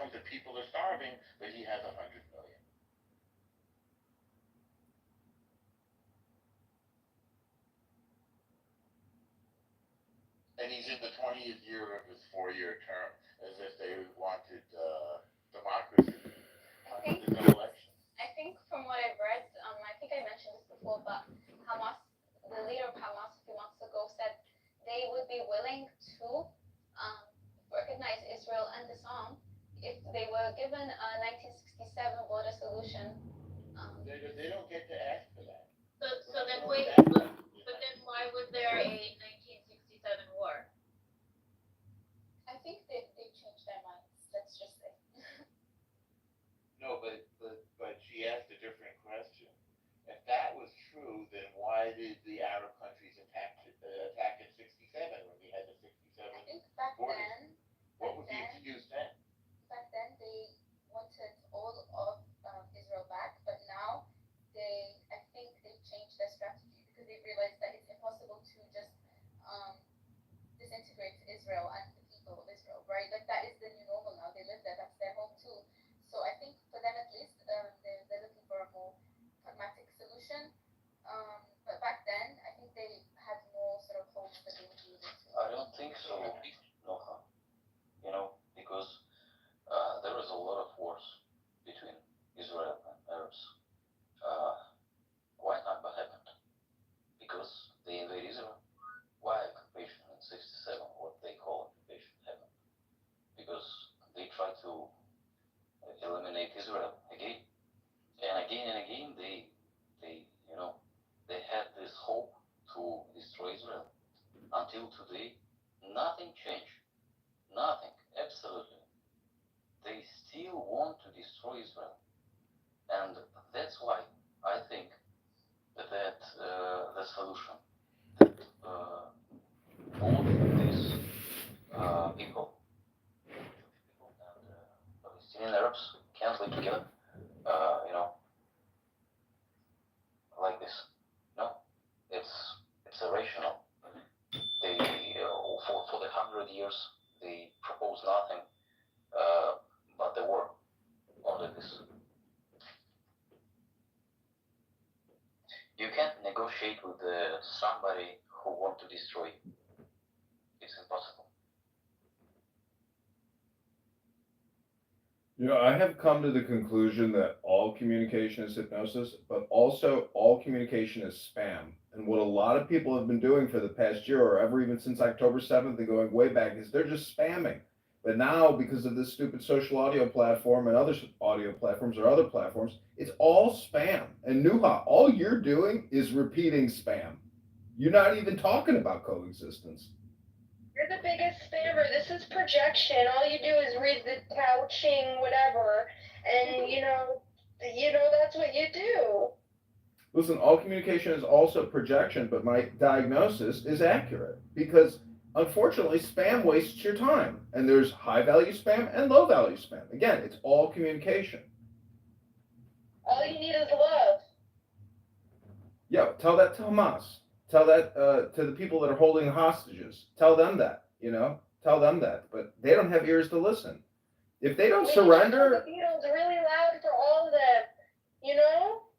millions of people are starving, but he has 100 million. And he's in the 20th year of his 4-year term, as if they wanted democracy. I think There's no election. I think from what I've read, I think I mentioned this before, but Hamas, the leader of Hamas a few months ago said they would be willing to um, recognize Israel and disarm if they were given a 1967 border solution. They don't get to ask for that. So then wait, but then why was there a 1967 war? I think they changed their minds. Let's just say. No, but she asked a different question. If that was true, then why did the Arab countries attack in '67 when we had the '67? I think back borders? then. What was the excuse then? Back then they wanted all of Israel back, but now I think they changed their strategy because they realized that it's impossible to just disintegrate Israel and the people of Israel, right? Like that is the new normal now. They live there. That's their home too. So I think for them at least, they're looking for a more pragmatic solution. But back then, I think they had more sort of hopes that they would be able to. I don't think so, Noha. Because there is a lot of wars between Israel and Arabs. Why not what happened? Because they invade Israel. Why occupation in '67, what they call occupation, happened? Because they try to eliminate Israel again. And again, they had this hope to destroy Israel. Until today, nothing changed. Nothing, absolutely. They still want to destroy Israel. And that's why I think that the solution that both these people, Jewish people and Palestinian Arabs, can't live together, like this. No, it's irrational. They for the 100 years they proposed nothing but the war. Only this. You can't negotiate with somebody who want to destroy you. It's impossible. I have come to the conclusion that all communication is hypnosis, but also all communication is spam. And what a lot of people have been doing for the past year, or ever even since October 7th and going way back, is they're just spamming. But now, because of this stupid social audio platform and other audio platforms or other platforms, it's all spam. And Nuha, all you're doing is repeating spam. You're not even talking about coexistence. You're the biggest spammer. This is projection. All you do is read the couching, whatever, and that's what you do. Listen, all communication is also projection, but my diagnosis is accurate because unfortunately, spam wastes your time, and there's high-value spam and low-value spam. Again, it's all communication. All you need is love. Yeah, tell that to Hamas. Tell that to the people that are holding hostages. Tell them that, Tell them that. But they don't have ears to listen. If they don't surrender... The Beatles are really loud for all of them,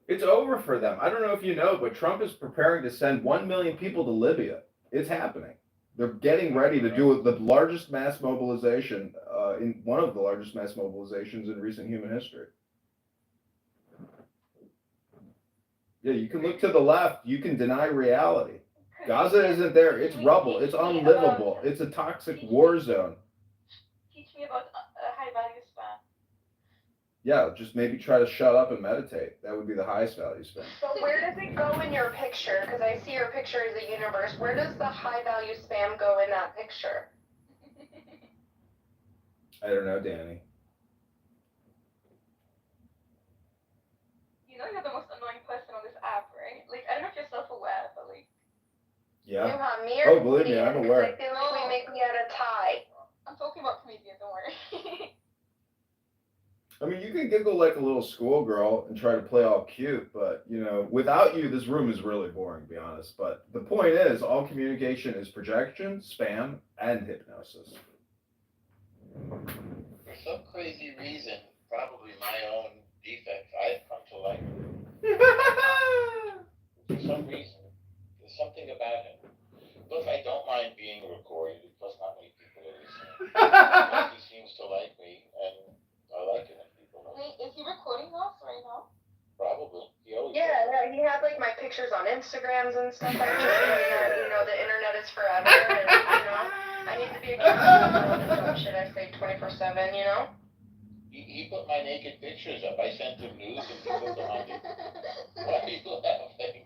It's over for them. I don't know if you know, but Trump is preparing to send 1 million people to Libya. It's happening. They're getting ready to do the largest mass mobilization, in one of the largest mass mobilizations in recent human history. Yeah, you can look to the left. You can deny reality. Gaza isn't there. It's rubble. It's unlivable. It's a toxic war zone. Teach me about high value spam. Yeah, just maybe try to shut up and meditate. That would be the highest value spam. But where does it go in your picture? Because I see your picture as a universe. Where does the high value spam go in that picture? I don't know, Danny. You're the most annoying person on this app, right? Like, I don't know if you're self-aware, but like... Yeah. Oh, believe me, I'm aware. I feel like we make me out of tie. I'm talking about comedians, don't worry. I mean, you can giggle like a little schoolgirl and try to play all cute, but, without you, this room is really boring, to be honest. But the point is, all communication is projection, spam, and hypnosis. For some crazy reason, probably my own defects, I've come to like him. For some reason. There's something about him. Look, I don't mind being recorded, plus not many people are listening. But he seems to like me, and I like it when people like me. Wait, is he recording us right now? Probably. He always Yeah, no, he had like my pictures on Instagrams and stuff. I just saying that, you know, the internet is forever, and you know, I need to be accountable. Should I say 24/7? You know? He put my naked pictures up. I sent him nudes and people demanded. Why are you laughing?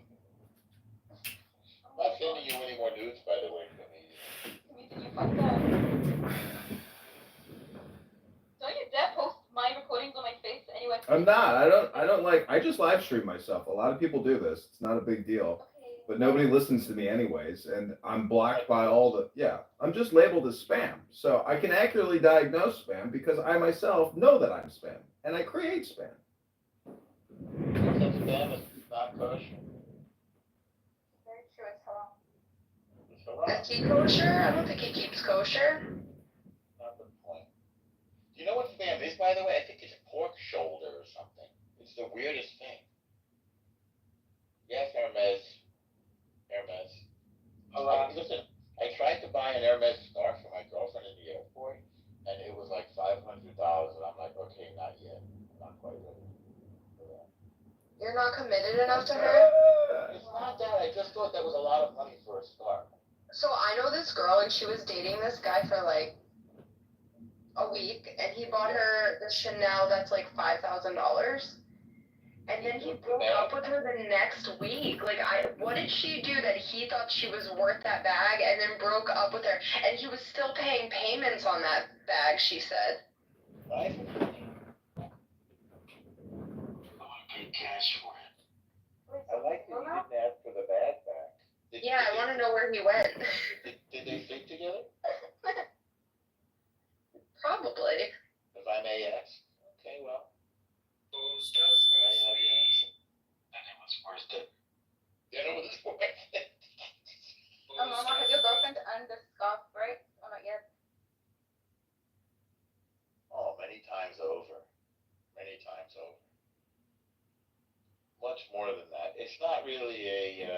I'm not sending you any more nudes, by the way, comedian. Did you fuck that? Don't you dare post my recordings on my face anyway. I'm not. I don't like. I just live stream myself. A lot of people do this. It's not a big deal. Okay. But nobody listens to me anyways, and I'm blocked by all the. Yeah, I'm just labeled as spam. So I can accurately diagnose spam because I myself know that I'm spam, and I create spam. Because spam is not kosher. Very true, it's haram. It's haram. Is he kosher? I don't think he keeps kosher. Not the point. Do you know what spam is, by the way? I think it's pork shoulder or something. It's the weirdest thing. Yes, Hermes. Listen, I tried to buy an Hermes scarf for my girlfriend in the airport, and it was like $500, and I'm like, okay, not yet. I'm not quite ready for that. You're not committed enough to her? It's not that. I just thought that was a lot of money for a scarf. So I know this girl, and she was dating this guy for like a week, and he bought her the Chanel that's like $5,000. And then he broke up with her the next week. Like, what did she do that he thought she was worth that bag, and then broke up with her? And he was still paying payments on that bag, she said. Right? I want to pay cash for it. I like that you didn't ask for the bag back. Yeah, I want to know where he went. Did they sleep together? Probably. If I may ask. Okay, well. Then it was worth it. Then it was worth it. Mama, has your girlfriend earned the scarf, right? Or not yet? Oh, many times over. Many times over. Much more than that. It's not really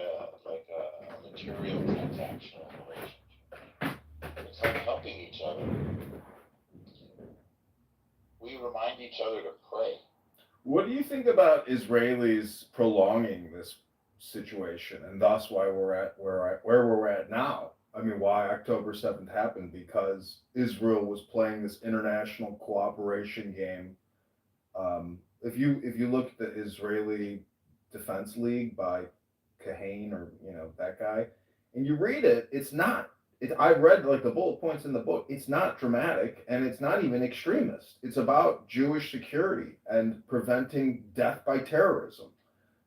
like a material transactional relationship. It's like helping each other. We remind each other to pray. What do you think about Israelis prolonging this situation, and thus why we're at where we're at now? I mean, why October 7th happened? Because Israel was playing this international cooperation game. If you look at the Israeli Defense League by Kahane, or that guy, and you read it, it's not. I read like the bullet points in the book. It's not dramatic, and it's not even extremist. It's about Jewish security and preventing death by terrorism.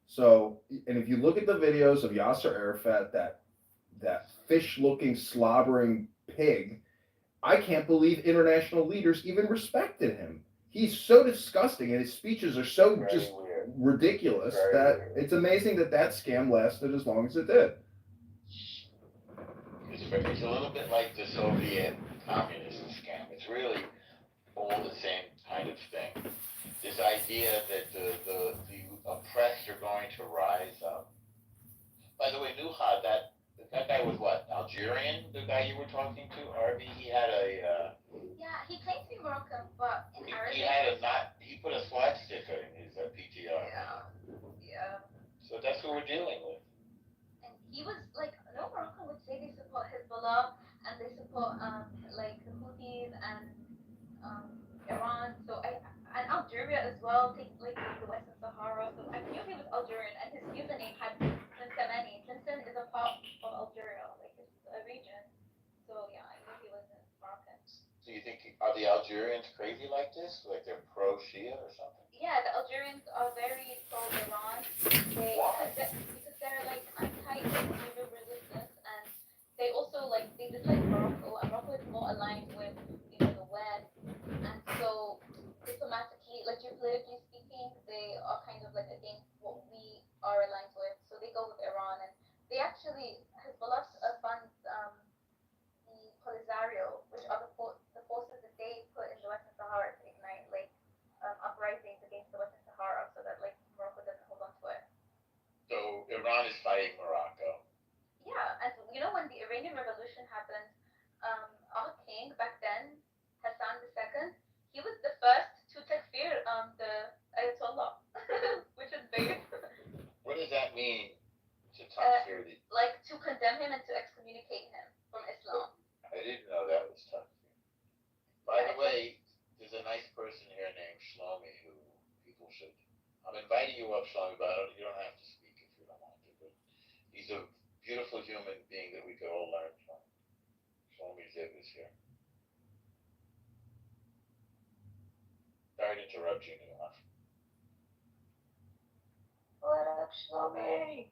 So, and if you look at the videos of Yasser Arafat, that fish-looking, slobbering pig, I can't believe international leaders even respected him. He's so disgusting, and his speeches are so Very just weird. ridiculous Very that it's amazing that scam lasted as long as it did. It's a little bit like the Soviet communist scam. It's really all the same kind of thing. This idea that the oppressed are going to rise up. By the way, Nuha, that guy was what? Algerian? The guy you were talking to, Arby? He had a. Yeah, he claims to be Moroccan, but in He Arabic. had he put a swastika in his PTR. Yeah. So that's what we're dealing with. And he was like, no Moroccan would say they support Hezbollah and they support like the Houthis and Iran. So and Algeria as well, take like the Western Sahara. So I knew he was Algerian, and his username had Cincinnati. Cincinnati is a part of Algeria, like it's a region. So yeah, I knew he wasn't Moroccan. So you think, are the Algerians crazy like this? Like they're pro-Shia or something? Yeah, the Algerians are very pro-Iran. Why? Because they're like anti-Israel resistance, and they also like they dislike Morocco, and Morocco is more aligned with the West, and so diplomatically, like geopolitically speaking, they are kind of like against what we are aligned with. So they go with Iran, and they actually Hezbollah funds the Polisario, which are the forces that they put in the Western Sahara to ignite nice person here named Shlomi who people should. I'm inviting you up, Shlomi, but you don't have to speak if you don't want to. But he's a beautiful human being that we could all learn from. Shlomi Ziv is here. Sorry to interrupt you, Nuha. What up, Shlomi?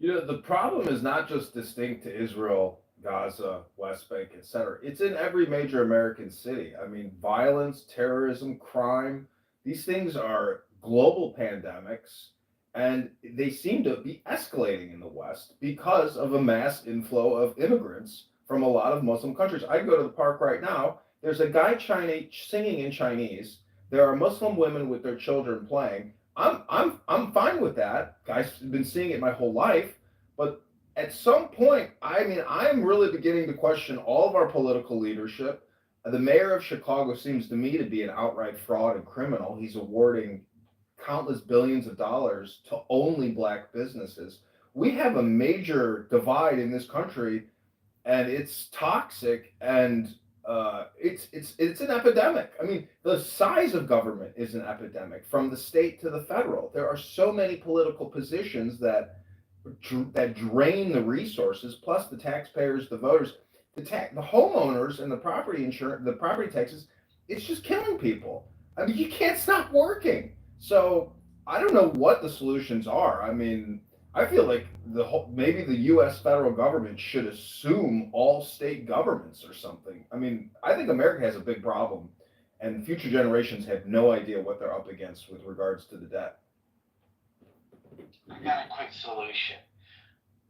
You know, the problem is not just distinct to Israel, Gaza, West Bank, etc. It's in every major American city. I mean, violence, terrorism, crime, these things are global pandemics, and they seem to be escalating in the West because of a mass inflow of immigrants from a lot of Muslim countries. I go to the park right now, there's a guy singing in Chinese. There are Muslim women with their children playing. I'm fine with that. Guys, have been seeing it my whole life, but at some point, I mean, I'm really beginning to question all of our political leadership. The mayor of Chicago seems to me to be an outright fraud and criminal. He's awarding countless billions of dollars to only black businesses. We have a major divide in this country, and it's toxic, and it's an epidemic. I mean, the size of government is an epidemic from the state to the federal. There are so many political positions that drain the resources, plus the taxpayers, the voters, the homeowners, and the property insurance, the property taxes. It's just killing people. I mean, you can't stop working. So I don't know what the solutions are. I mean, I feel like maybe the U.S. federal government should assume all state governments or something. I mean, I think America has a big problem, and future generations have no idea what they're up against with regards to the debt. I got a quick solution.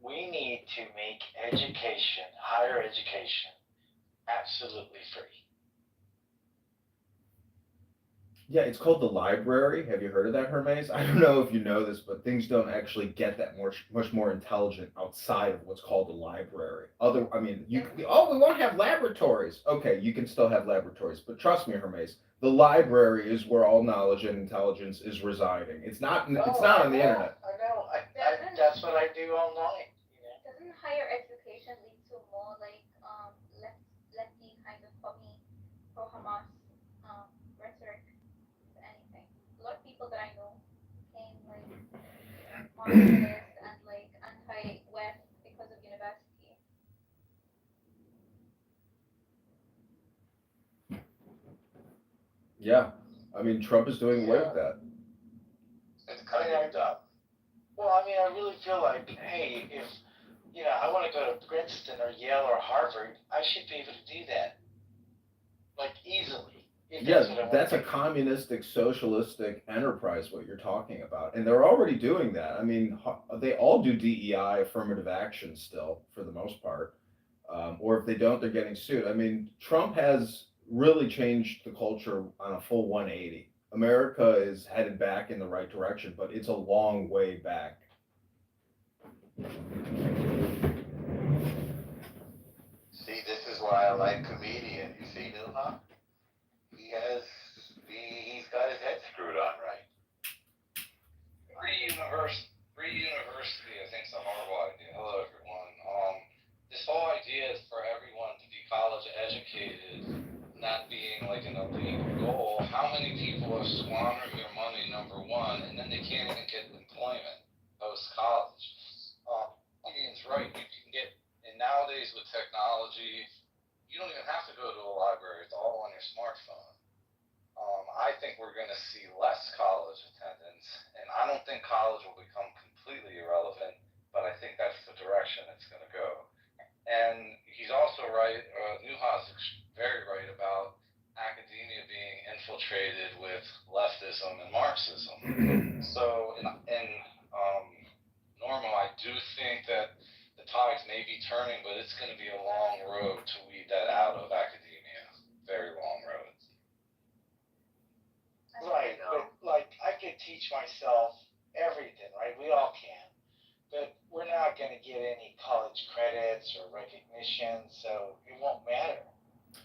We need to make education, higher education, absolutely free. Yeah, it's called the library. Have you heard of that, Hermes? I don't know if you know this, but things don't actually get that much more intelligent outside of what's called a library. I mean, we won't have laboratories. Okay, you can still have laboratories, but trust me, Hermes, the library is where all knowledge and intelligence is residing. It's not on the internet. I know. That's what I do online. Doesn't higher education lead to more like lefty kind of pro Hamas rhetoric, if anything? A lot of people that I know became like Marxist and like anti-West because of university. Yeah, I mean, Trump is doing away with that. It's kind of up. Well, I mean, I really feel like, hey, if I want to go to Princeton or Yale or Harvard, I should be able to do that, like easily. Yeah, that's a communistic, socialistic enterprise, what you're talking about. And they're already doing that. I mean, they all do DEI, affirmative action still, for the most part. Or if they don't, they're getting sued. I mean, Trump has really changed the culture on a full 180. America is headed back in the right direction, but it's a long way back. See, this is why I like comedian. You see, Nuha? He's got his head screwed on right. Free university, I think, is a horrible idea. Hello, everyone. This whole idea is for everyone to be college educated, not being like an elite goal. How many people are squandering their money, number one, and then they can't even get employment post-college? Ian's right. You can get, and nowadays with technology, you don't even have to go to a library. It's all on your smartphone. I think we're going to see less college attendance, and I don't think college will become completely irrelevant, but I think that's the direction it's going to go. And he's also right, Nuha's very right about academia being infiltrated with leftism and Marxism. So, in normal, I do think that the tides may be turning, but it's going to be a long road to weed that out of academia. Very long road. Right, but like I could teach myself everything, right? We all can. But we're not going to get any college credits or recognition, so it won't matter.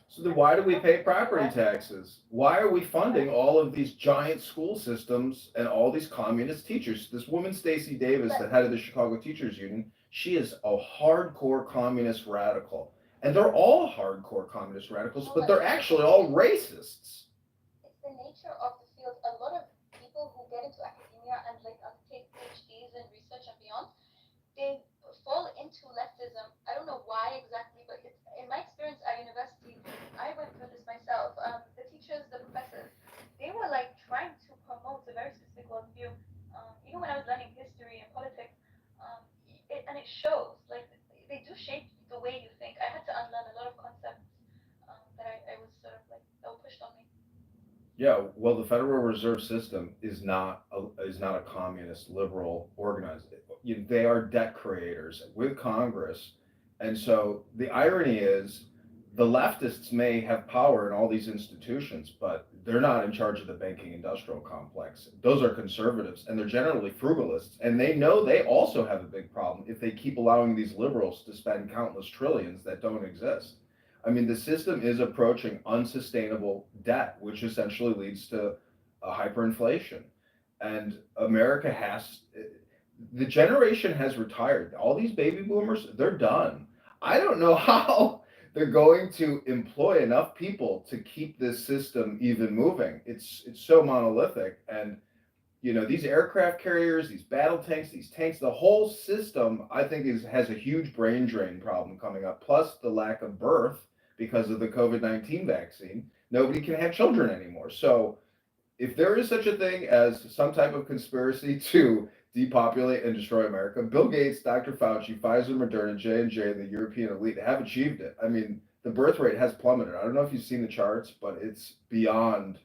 So then why do we pay property taxes? Why are we funding all of these giant school systems and all these communist teachers? This woman, Stacey Davis, the head of the Chicago Teachers Union, she is a hardcore communist radical. And they're all hardcore communist radicals, but they're actually all racists. It's don't know why exactly, but it's, in my experience at university, I went through this myself. The teachers, the professors, they were like trying to promote a very specific worldview. Even when I was learning history and politics, and it shows. Like they do shape the way you think. I had to unlearn a lot of concepts that I was sort of like that were pushed on me. Yeah, well, the Federal Reserve System is not a communist liberal organized. They are debt creators with Congress, and so the irony is, the leftists may have power in all these institutions, but they're not in charge of the banking industrial complex. Those are conservatives, and they're generally frugalists, and they know they also have a big problem if they keep allowing these liberals to spend countless trillions that don't exist. I mean, the system is approaching unsustainable debt, which essentially leads to a hyperinflation. And America has, the generation has retired. All these baby boomers, they're done. I don't know how they're going to employ enough people to keep this system even moving. It's so monolithic, and these aircraft carriers, these battle tanks, these tanks, the whole system, I think, has a huge brain drain problem coming up. Plus the lack of birth because of the COVID-19 vaccine. Nobody can have children anymore. So if there is such a thing as some type of conspiracy to depopulate and destroy America, Bill Gates, Dr. Fauci, Pfizer, Moderna, J&J, and the European elite have achieved it. I mean, the birth rate has plummeted. I don't know if you've seen the charts, but it's beyond.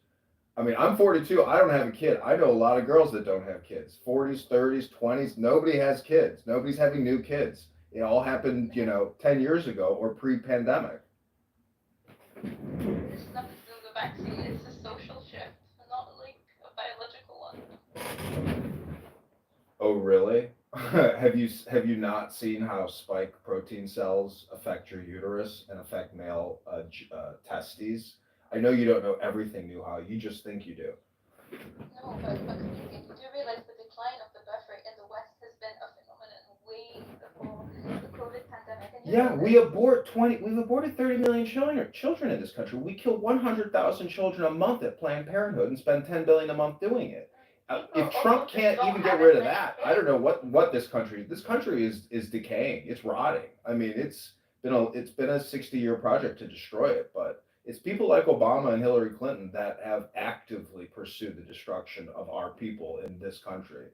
I mean, I'm 42. I don't have a kid. I know a lot of girls that don't have kids. 40s, 30s, 20s. Nobody has kids. Nobody's having new kids. It all happened, 10 years ago or pre-pandemic. It's nothing to do with the vaccine. It's a social shift, not like a biological one. Oh, really? Have you not seen how spike protein cells affect your uterus and affect male testes? I know you don't know everything, Nuha. You just think you do. No, but you do realize the decline of the birth rate in the West has been a phenomenon way before the COVID pandemic. And Yeah, we've aborted 30 million children in this country. We kill 100,000 children a month at Planned Parenthood and spend 10 billion a month doing it. If Trump can't even get rid of that, I don't know what this country is decaying. It's rotting. I mean, it's been a 60-year project to destroy it, but it's people like Obama and Hillary Clinton that have actively pursued the destruction of our people in this country.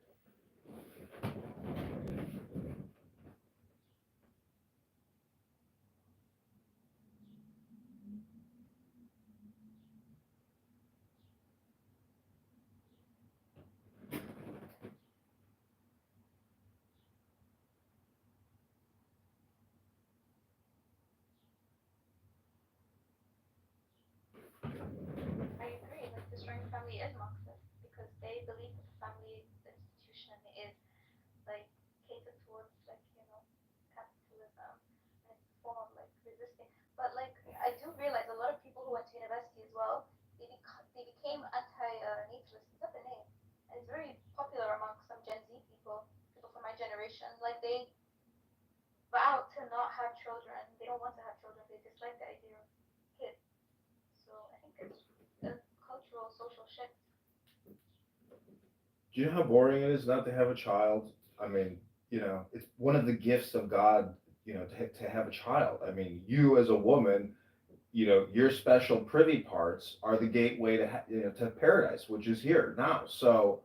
I agree that destroying the family is Marxist because they believe that the family institution is like catered towards capitalism and it's a form of like resisting. But like I do realize a lot of people who went to university as well, they became anti-natalist. Is that the name? And it's very popular among some Gen Z people from my generation. Like they vow to not have children. They don't want to have children. They dislike the idea of kids. So I think it's a cultural, social shift. Do you know how boring it is not to have a child? I mean, it's one of the gifts of God, to have a child. I mean, you as a woman, your special privy parts are the gateway to paradise, which is here now. So,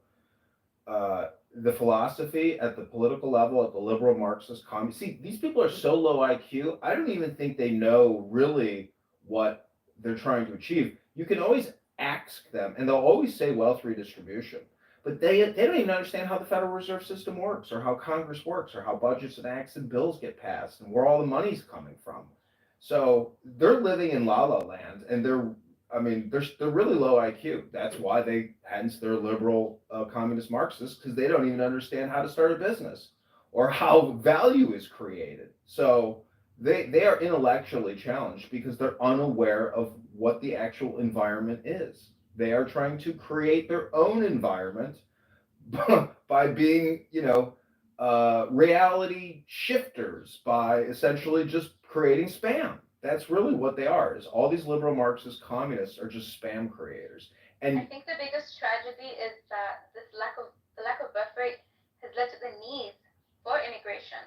the philosophy at the political level, at the liberal Marxist communist, see, these people are so low IQ. I don't even think they know really what they're trying to achieve. You can always ask them, and they'll always say wealth redistribution, but they don't even understand how the Federal Reserve System works, or how Congress works, or how budgets and acts and bills get passed, and where all the money's coming from. So they're living in la la land, and they're really low IQ. That's why hence they're liberal communist Marxists, because they don't even understand how to start a business or how value is created. So they are intellectually challenged because they're unaware of what the actual environment is. They are trying to create their own environment by being, reality shifters, by essentially just creating spam. That's really what they are. Is all these liberal Marxist communists are just spam creators. And I think the biggest tragedy is that the lack of birth rate has led to the need for immigration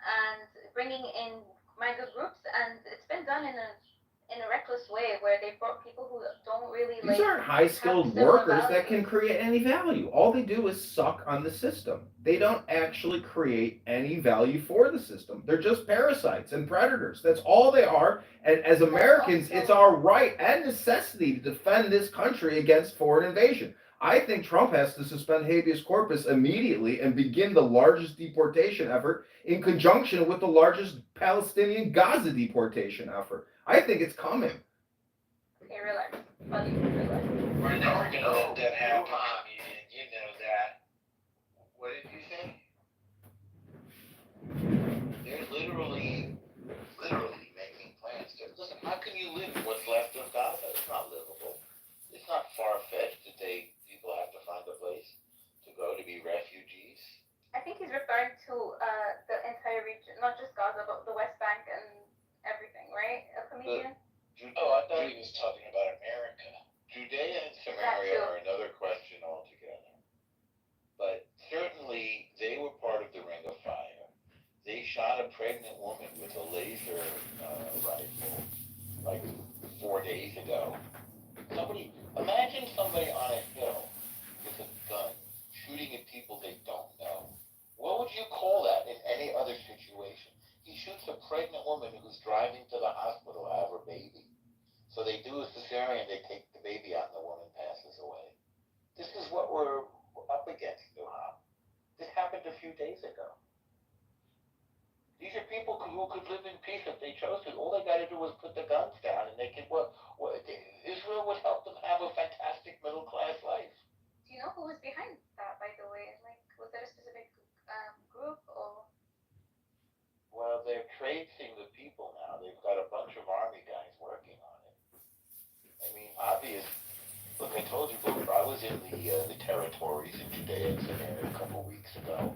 and bringing in minded groups, and it's been done in a reckless way where they brought people who don't really These like aren't high-skilled similar workers that can values. create any value. All they do is suck on the system. They don't actually create any value for the system. They're just parasites and predators. That's all they are. And as Americans, it's our right and necessity to defend this country against foreign invasion. I think Trump has to suspend habeas corpus immediately and begin the largest deportation effort in conjunction with the largest Palestinian Gaza deportation effort. I think it's coming. Okay, relax, buddy, relax. We're never gonna let that happen, and you know that. What did you say? They're literally making plans to, listen, how can you live in what's left of Gaza? It's not livable. It's not far-fetched that people have to find a place to go to be refugees. I think he's referring to the entire region, not just Gaza, but the West Bank and everything, right? A comedian? Oh, I thought he was talking about America. Judea and Samaria are another question altogether. But certainly they were part of the Ring of Fire. They shot a pregnant woman with a laser rifle like 4 days ago. Imagine somebody on a hill with a gun shooting at people they don't know. What would you call that in any other situation? He shoots a pregnant woman who's driving to the hospital to have her baby. So they do a cesarean, they take the baby out, and the woman passes away. This is what we're up against, Duham. This happened a few days ago. These are people who could live in peace if they chose to. All they got to do was put the guns down, and they could. Israel would help them have a fantastic middle class life. Do you know who was behind that, by the way? Like, was there a specific group or? Well, they're tracing the people now. They've got a bunch of army guys working on it. I mean, obvious. Look, I told you, I was in the territories in Judea and Samaria a couple weeks ago,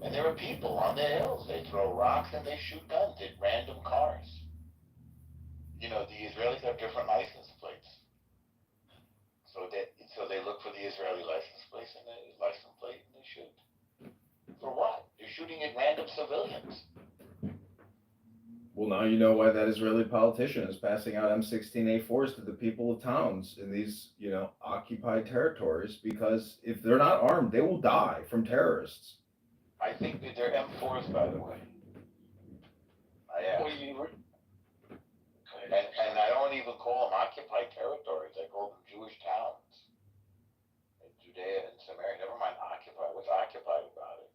and there are people on the hills. They throw rocks and they shoot guns at random cars. You know, the Israelis have different license plates, so they look for the Israeli license plate and they shoot. For what? They're shooting at random civilians. Well, now you know why that Israeli politician is passing out M16A4s to the people of towns in these, occupied territories, because if they're not armed, they will die from terrorists. I think that they're M4s, by the way. I Well, and I don't even call them occupied territories. I call them Jewish towns. In Judea and Samaria, never mind occupied. What's occupied about it?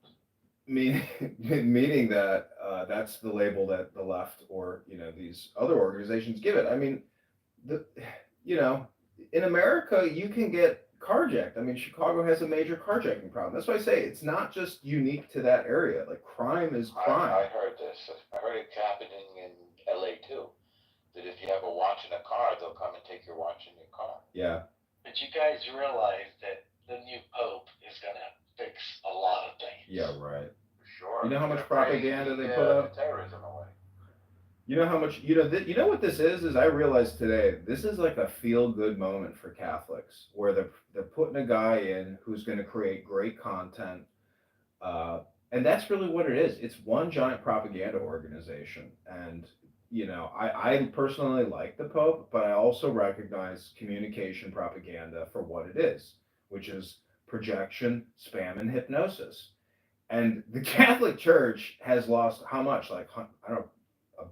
Meaning that that's the label that the left or these other organizations give it. I mean, in America you can get carjacked. I mean, Chicago has a major carjacking problem. That's why I say it's not just unique to that area. Like, crime is crime. I heard this. I heard it happening in LA too. That if you have a watch in a car, they'll come and take your watch in your car. Yeah. But you guys realize that the new Pope is gonna fix a lot of things. Yeah, right. Sure. You know how much propaganda they put up? Terrorism away. You know how much, you know what this is I realized today, this is like a feel-good moment for Catholics, where they're putting a guy in who's going to create great content, and that's really what it is. It's one giant propaganda organization, and I personally like the Pope, but I also recognize communication propaganda for what it is, which is projection, spam, and hypnosis. And the Catholic Church has lost how much? Like, I don't know,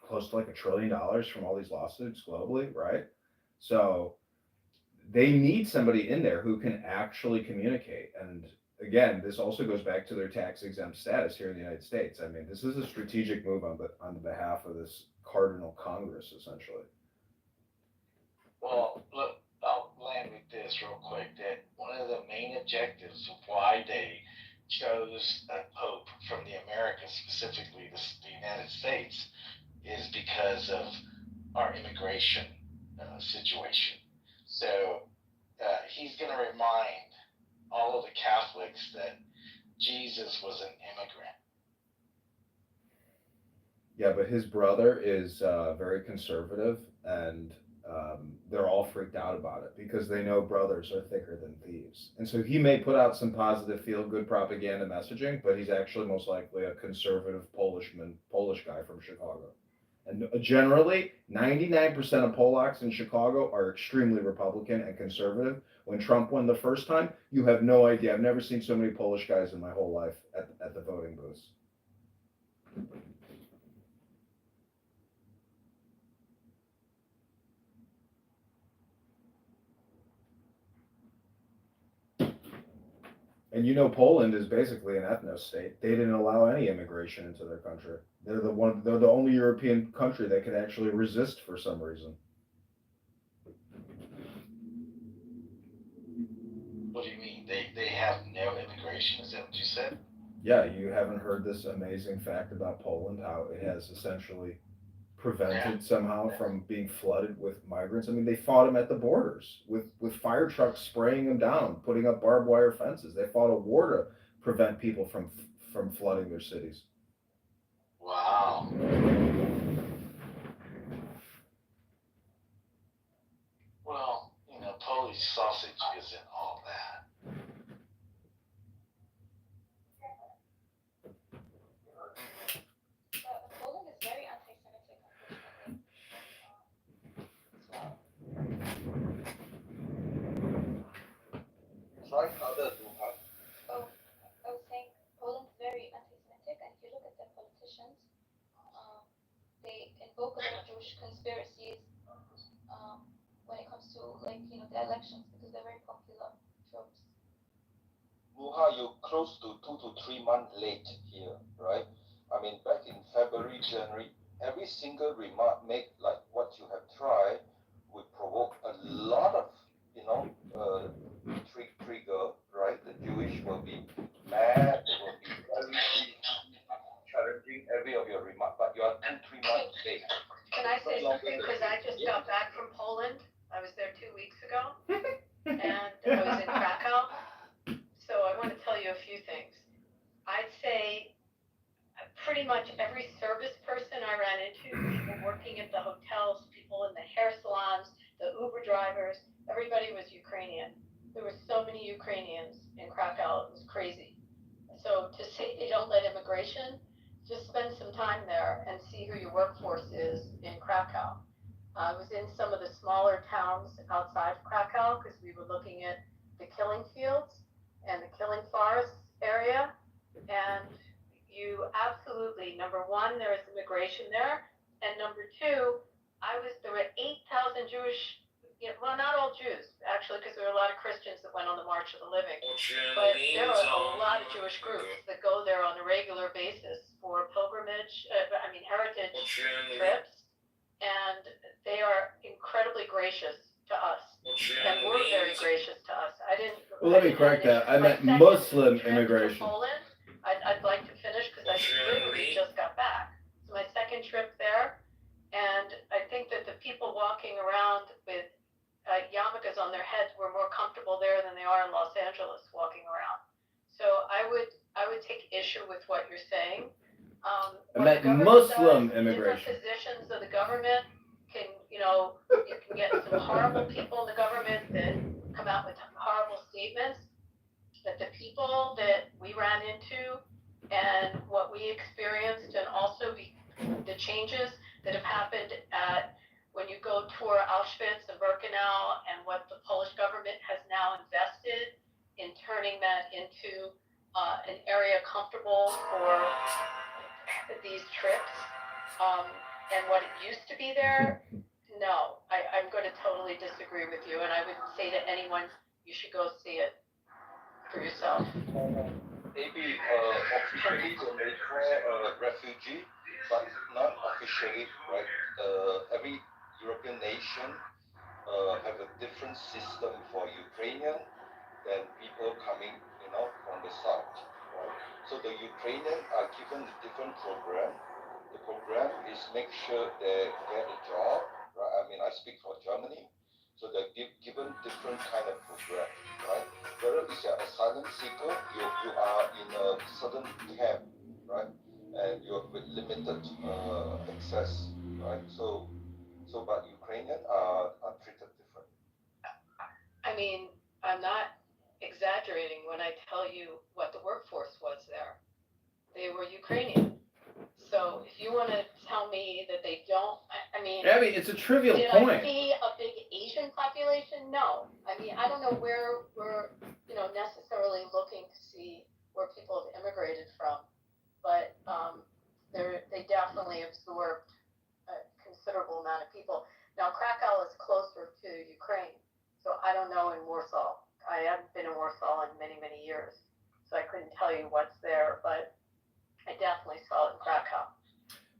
close to like $1 trillion from all these lawsuits globally, right? So they need somebody in there who can actually communicate. And again, this also goes back to their tax exempt status here in the United States. I mean, this is a strategic move on the behalf of this Cardinal Congress, essentially. Well, look, I'll land with this real quick, that one of the main objectives of why they chose a pope from the Americas, specifically the United States, is because of our immigration situation. So he's going to remind all of the Catholics that Jesus was an immigrant. Yeah, but his brother is very conservative, and they're all freaked out about it because they know brothers are thicker than thieves. And so he may put out some positive, feel-good propaganda messaging, but he's actually most likely a conservative Polish guy from Chicago. And generally, 99% of Polacks in Chicago are extremely Republican and conservative. When Trump won the first time, you have no idea. I've never seen so many Polish guys in my whole life at the voting booths. And you know, Poland is basically an ethno state. They didn't allow any immigration into their country. They're the only European country that could actually resist for some reason. What do you mean? They have no immigration? Is that what you said? Yeah, you haven't heard this amazing fact about Poland, how it has essentially prevented somehow from being flooded with migrants. I mean, they fought them at the borders with fire trucks spraying them down, putting up barbed wire fences. They fought a war to prevent people from flooding their cities. Wow. Well, Polish sausage isn't all that. Poland is very anti-Semitic, unfortunately. As well. Sorry, other Duha. Oh, I was saying Poland's very anti-Semitic, and if you look at their politicians, they invoke a lot of Jewish conspiracies when it comes to the elections because they're very popular tropes. Muha, you're close to 2 to 3 months late here, right? I mean, back in February, January, every single remark made like what you have tried would provoke a lot of, trigger, right? The Jewish will be mad, they will be very challenging every of your remark, but you are 2, 3 months late. Can I say something? Because I just got back from Poland. I was there 2 weeks ago, and I was in Krakow. So I want to tell you a few things. I'd say pretty much every service person I ran into, people working at the hotels, people in the hair salons, the Uber drivers, everybody was Ukrainian. There were so many Ukrainians in Krakow, it was crazy. So to say they don't let immigration, just spend some time there and see who your workforce is in Krakow. I was in some of the smaller towns outside of Krakow because we were looking at the killing fields and the killing forests area. And you absolutely, number one, there is immigration there. And number two, there were 8,000 Jewish, well, not all Jews, actually, because there were a lot of Christians that went on the March of the Living. But there are a lot of Jewish groups that go there on a regular basis for heritage trips. And they are incredibly gracious to us. And we're very gracious to us. Well, let me correct that. I meant Muslim immigration. Poland, I'd like to finish because I literally just got back. It's my second trip there. And I think that the people walking around with yarmulkes on their heads were more comfortable there than they are in Los Angeles walking around. So I would take issue with what you're saying. I meant Muslim immigration. Different positions of the government can, you can get some horrible people in the government that come out with horrible statements. But the people that we ran into and what we experienced, and also the changes that have happened when you go tour Auschwitz and Birkenau, and what the Polish government has now invested in turning that into an area comfortable for these trips, and what it used to be there, no, I'm going to totally disagree with you, and I would say to anyone, you should go see it for yourself. Maybe officially they may call refugee, but not officially, right? Every European nation have a different system for Ukrainian than people coming, from the south, right? So the Ukrainians are given a different program. The program is make sure they get a job, right? I mean, I speak for Germany. So they're given different kind of program, right? Whether it's an asylum seeker, you are in a certain camp, right? And you have limited access, right? So but Ukrainians are treated different. I mean, I'm not exaggerating when I tell you what the workforce was there. They were Ukrainian. So if you wanna tell me that they don't, I mean. Abby, it's a trivial Did I point. see a big Asian population? No. I mean, I don't know where we're, necessarily looking to see where people have immigrated from, but they definitely absorbed a considerable amount of people. Now, Krakow is closer to Ukraine, so I don't know in Warsaw. I haven't been in Warsaw in many, many years, so I couldn't tell you what's there, but I definitely saw it in Krakow.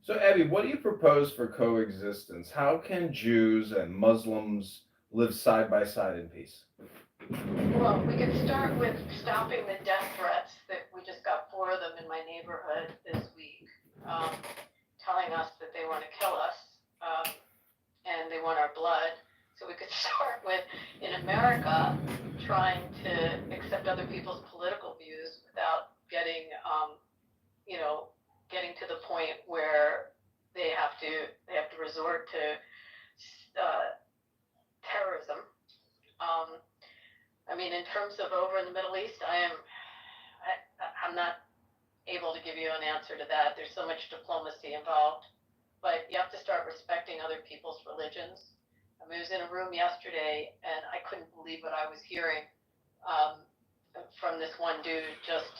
So, Abby, what do you propose for coexistence? How can Jews and Muslims live side by side in peace? Well, we could start with stopping the death threats that we just got 4 of them in my neighborhood this week, telling us that they want to kill us, and they want our blood. So we could start with, in America, trying to accept other people's political views without getting, getting to the point where they have to resort to terrorism. I mean, in terms of over in the Middle East, I'm not able to give you an answer to that. There's so much diplomacy involved, but you have to start respecting other people's religions. I was in a room yesterday, and I couldn't believe what I was hearing from this one dude, just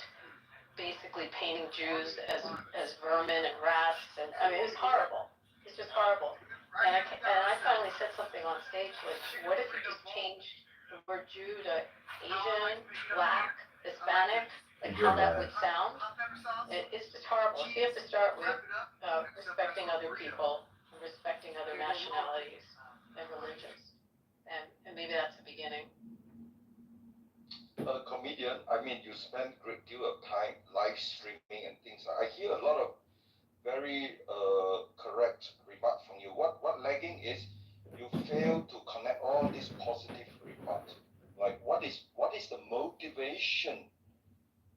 basically painting Jews as vermin and rats, and I mean, it was horrible. It's just horrible. And I finally said something on stage like, what if you just changed the word Jew to Asian, Black, Hispanic, like how that would sound? It's just horrible. So you have to start with respecting other people, and respecting other nationalities and religions, and maybe that's the beginning. Comedian, I mean, you spend great deal of time live streaming and things. I hear a lot of very correct remarks from you. What lagging is you fail to connect all these positive remarks. Like what is the motivation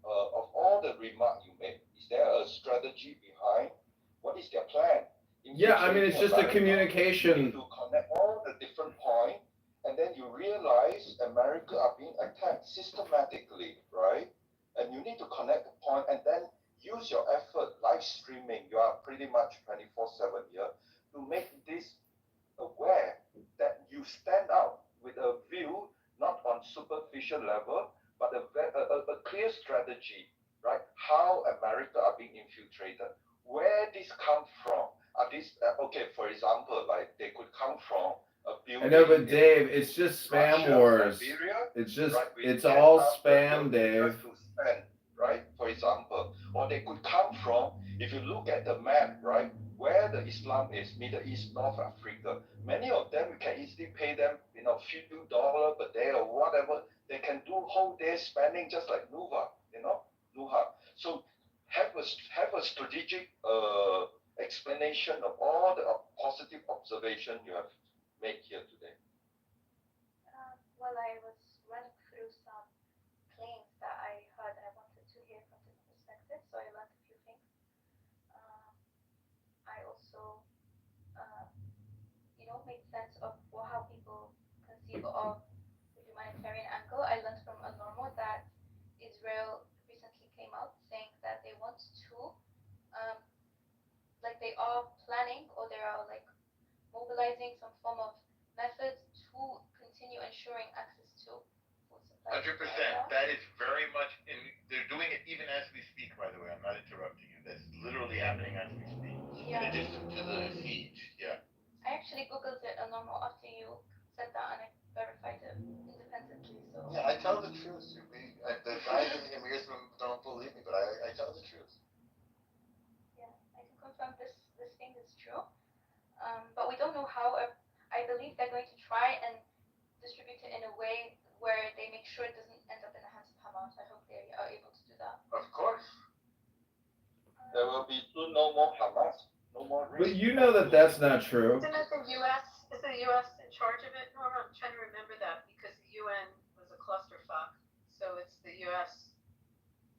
of all the remarks you make? Is there a strategy behind? What is their plan? Yeah, I mean, it's just a communication. To connect all the different points, and then you realize America are being attacked systematically, right? And you need to connect the point, and then use your effort, live streaming. You are pretty much 24/7 here to make this aware that you stand out with a view, not on superficial level, but a clear strategy, right? How America are being infiltrated, where this come from. Are these okay? For example, like they could come from a building. I know, but Dave, it's just spam Russia, wars. Siberia, It's just, right? it's all spam, Dave. To spend, right? For example, or they could come from. If you look at the map, right, where the Islam is, Middle East, North Africa. Many of them, we can easily pay them, few $dollars per day or whatever. They can do whole day spending just like Nuha. So have a strategic explanation of all the positive observation you have made here today. Well, I was running through some claims that I heard and I wanted to hear from different perspectives, so I learned a few things. I also, made sense of how people conceive of the humanitarian angle. I learned from a normal that Israel recently came out saying that they want to, they are planning or they are mobilizing some form of method to continue ensuring access to food supply. 100%. That is very much they're doing it even as we speak, by the way. I'm not interrupting you. That's literally happening as we speak. Yeah. In addition to the siege. Yeah. I actually Googled it a normal after you said that and I verified it independently. So Yeah, I tell the truth. The guys in the immigration don't believe me, but I tell the truth. yeah, I can confirm this thing is true. But we don't know how. I believe they're going to try and distribute it in a way where they make sure it doesn't end up in the hands of Hamas. I hope they are able to do that. Of course. There will be soon no more Hamas, no more. But you know that that's not true. Isn't it the U.S.? Is the U.S. in charge of it? Norma, I'm trying to remember that because the UN was a clusterfuck. So it's the U.S.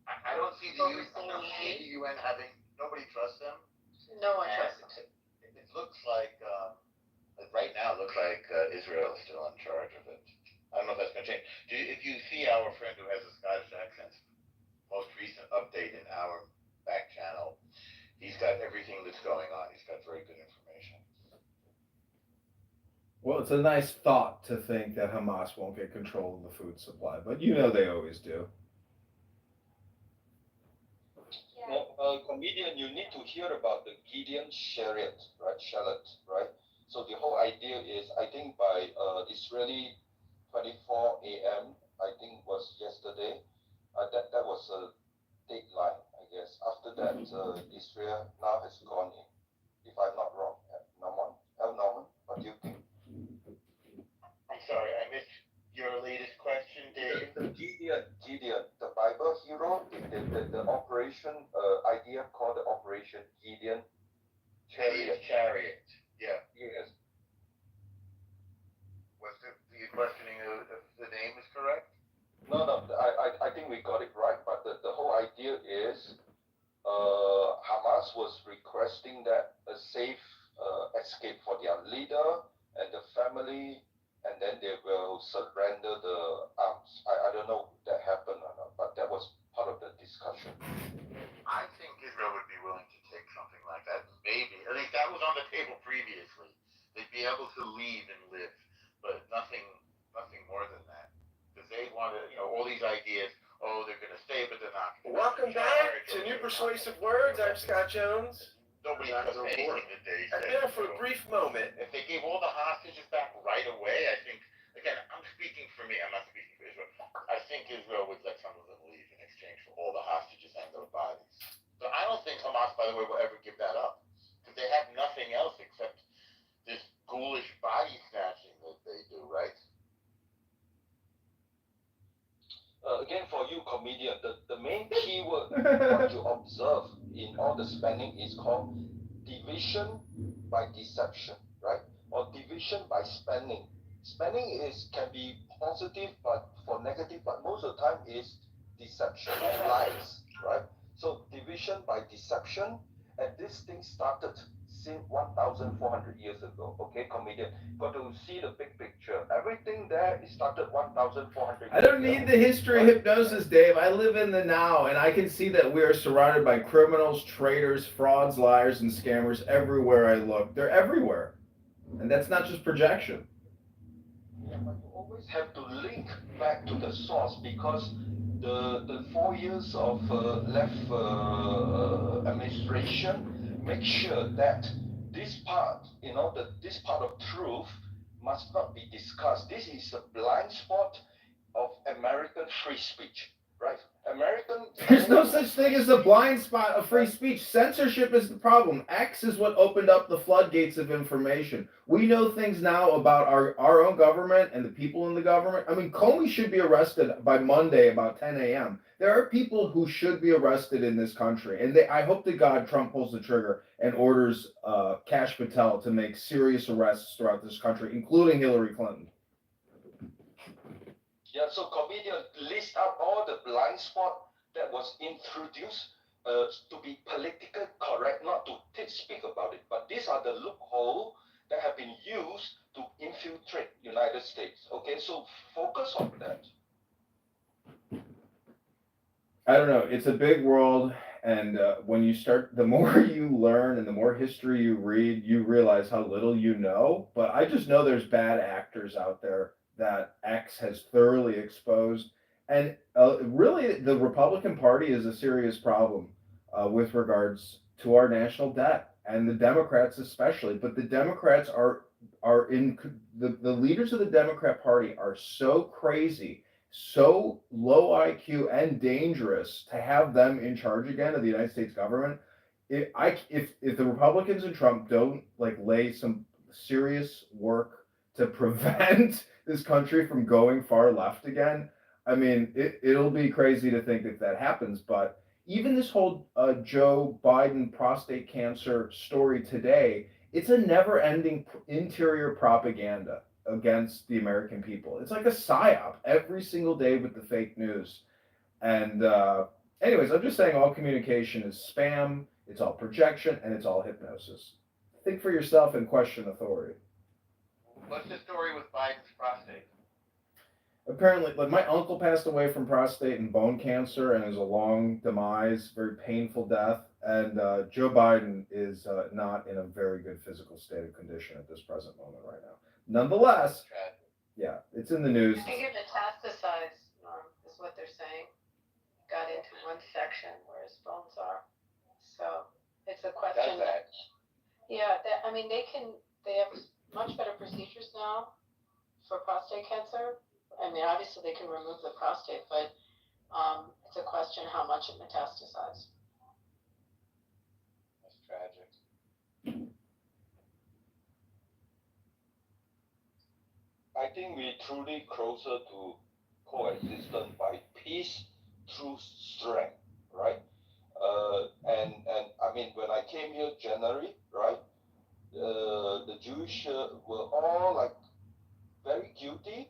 I don't see the UN having. Nobody trusts them. No one trusts them. It looks like right now, it looks like Israel is still in charge of it. I don't know if that's going to change. If you see our friend who has a Scottish accent, most recent update in our back channel, he's got everything Well, it's a nice thought to think that Hamas won't get control of the food supply, but you know they always do. Yeah. Comedian, you need to hear about the Gideon Sheret, right? Shallot, right? So the whole idea is, I think by Israeli 24 a.m., I think was yesterday, that was a deadline, I guess. After that, Israel now has gone in, if I'm not wrong. Norman, what do you think? I'm sorry, I missed your latest question, Dave. The Gideon, the Bible hero, the operation idea called the Operation Gideon Chariot. Yeah. Yes. Was the questioning if the name is correct? No, I think we got it right, but the whole idea is Hamas was requesting that a safe escape for their leader and the family, and then they will surrender the arms. I don't know if that happened or not, but that was part of the discussion. I think Israel would be willing to take something like that. Maybe. At least that was on the table previously. They'd be able to leave and live, but nothing more than that. Because they want to, all these ideas. Oh, they're going to stay, but they're not. Welcome back to New Persuasive Words. I'm Scott Jones. Nobody does anything that they say. I've been here for a brief moment. If they gave all the hostages back right away, I think, again, I'm speaking for me, I'm not speaking for Israel. I think Israel would let some of them leave in exchange for all the hostages and their bodies. So I don't think Hamas, by the way, will ever give that up. Because they have nothing else except this ghoulish body snatching that they do, right? Again, for you, comedian, the main keyword what you observe in all the spending is called division by deception, right? Or division by spending. Spending can be positive, but for negative, but most of the time is deception, lies, right? So division by deception, and this thing started since 1,400 years ago. Okay, comedian, got to see the big picture. Everything there is started 1,400 years ago. I don't need the history hypnosis, Dave. I live in the now, and I can see that we are surrounded by criminals, traitors, frauds, liars, and scammers everywhere I look. They're everywhere. And that's not just projection. Yeah, but you always have to link back to the source, because the 4 years of left administration make sure that this part, this part of truth must not be discussed. This is a blind spot of American free speech, right? There's no such thing as a blind spot of free speech. Censorship is the problem. X is what opened up the floodgates of information. We know things now about our own government and the people in the government. I mean, Comey should be arrested by Monday about 10 a.m. There are people who should be arrested in this country. And I hope to God Trump pulls the trigger and orders Kash Patel to make serious arrests throughout this country, including Hillary Clinton. Yeah, so comedian list out all the blind spot that was introduced to be politically correct, not to speak about it, but these are the loophole that have been used to infiltrate United States. Okay, so focus on that. I don't know. It's a big world, and when you start, the more you learn and the more history you read, you realize how little you know. But I just know there's bad actors out there that X has thoroughly exposed. And really, the Republican Party is a serious problem with regards to our national debt, and the Democrats especially. But the Democrats are in the leaders of the Democrat Party are so crazy, so low IQ, and dangerous to have them in charge again of the United States government. If the Republicans and Trump don't lay some serious work to prevent this country from going far left again, I mean, it'll be crazy to think that happens. But even this whole Joe Biden prostate cancer story today, it's a never-ending interior propaganda against the American people. It's like a psyop every single day with the fake news. And anyways, I'm just saying all communication is spam, it's all projection, and it's all hypnosis. Think for yourself and question authority. What's the story with Biden's prostate? Apparently, my uncle passed away from prostate and bone cancer, and it was a long demise, very painful death. And Joe Biden is not in a very good physical state of condition at this present moment right now. Nonetheless, Tragic. yeah, it's in the news. I think it metastasized, is what they're saying. Got into one section where his bones are. So it's a question. Does that? Yeah, they have much better procedures now for prostate cancer. I mean, obviously they can remove the prostate, but it's a question how much it metastasized. That's tragic. I think we truly closer to coexistence by peace through strength, right? And I mean, when I came here January, right, the Jewish were all like very guilty,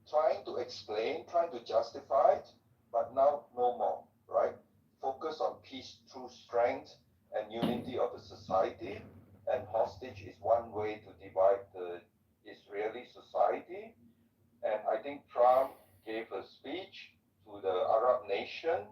trying to explain, trying to justify it, but now no more, right? Focus on peace through strength and unity of the society, and hostage is one way to divide the Israeli society. And I think Trump gave a speech to the Arab nation,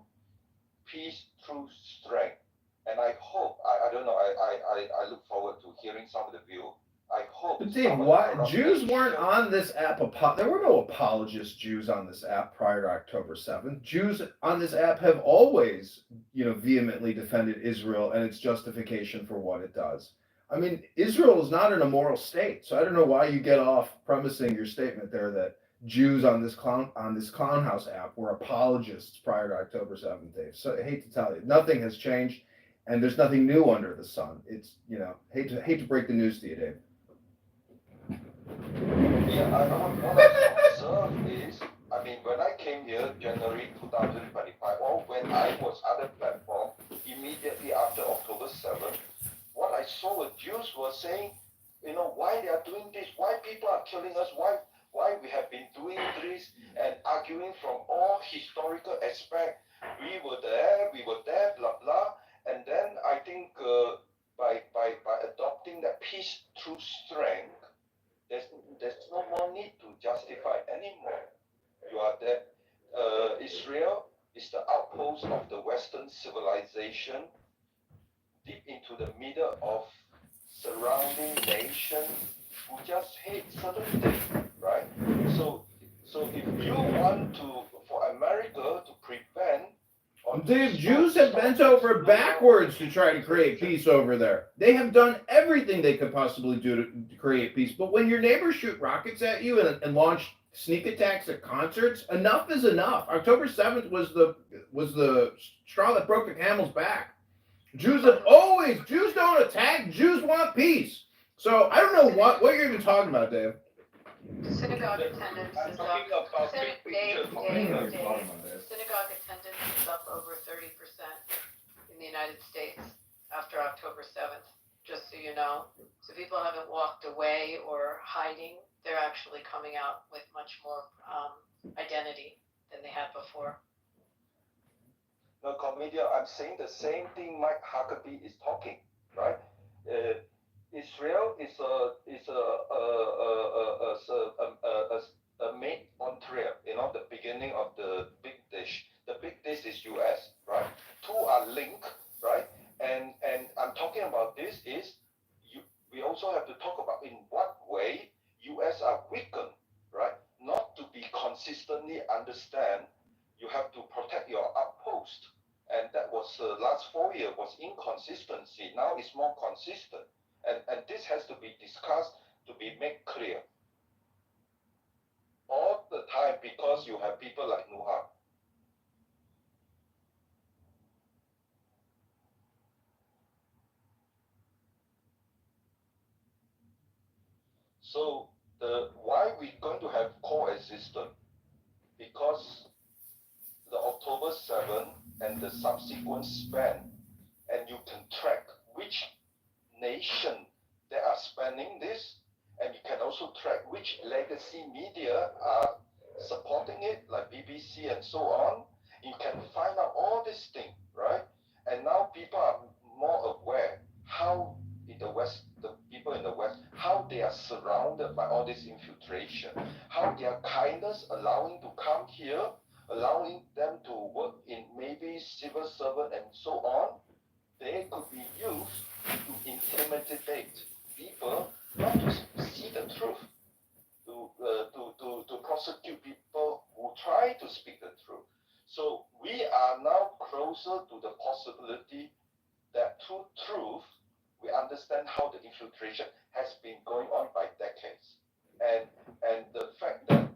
peace through strength. And I hope, I don't know, I look forward to hearing some of the view. I hope. But Dave, why Jews weren't on this app? There were no apologist Jews on this app prior to October 7th. Jews on this app have always, vehemently defended Israel and its justification for what it does. I mean, Israel is not an immoral state, so I don't know why you get off premising your statement there that Jews on this clown house app were apologists prior to October 7th, Dave. So I hate to tell you, nothing has changed, and there's nothing new under the sun. It's hate to break the news to you, Dave. Yeah, what I observed is, I mean, when I came here, January 2025, or when I was other platform, immediately after October 7th, what I saw was Jews were saying, why they are doing this, why people are killing us, why we have been doing this, and arguing from all historical aspects. We were there, blah, blah. And then I think by adopting that peace through strength, there's no more need to justify anymore. You are there. Israel is the outpost of the Western civilization, deep into the middle of surrounding nations who just hate certain things, right? So if you want for America to prevent. Dave, Jews have bent over backwards to try to create peace over there. They have done everything they could possibly do to create peace. But when your neighbors shoot rockets at you and launch sneak attacks at concerts, enough is enough. October 7th was the straw that broke the camel's back. Jews don't attack. Jews want peace. So I don't know what you're even talking about, Dave. Synagogue attendance is up. Synagogue attendance is up over 30% in the United States after October 7th, just so you know. So people haven't walked away or hiding. They're actually coming out with much more identity than they had before. No, comedian, I'm saying the same thing Mike Huckabee is talking, right? Israel is a main entree, the beginning of the big dish. The big dish is US, right? Two are linked, right? And I'm talking about this is we also have to talk about in what way US are weakened, right? Not to be consistently understand, you have to protect your outpost. And that was last 4 years was inconsistency. Now it's more consistent. And this has to be discussed to be made clear all the time because you have people like Nuha. So why we going to have coexistence? Because the October 7th and the subsequent span, and you can track which nation that are spending this, and you can also track which legacy media are supporting it, like BBC and so on. You can find out all these things, right? And now people are more aware how in the West, the people in the West, how they are surrounded by all this infiltration, how their kindness allowing to come here, allowing them to work in maybe civil servant and so on, they could be used to intimidate people, not to see the truth. try to speak the truth. So we are now closer to the possibility that through truth, we understand how the infiltration has been going on by decades. And the fact that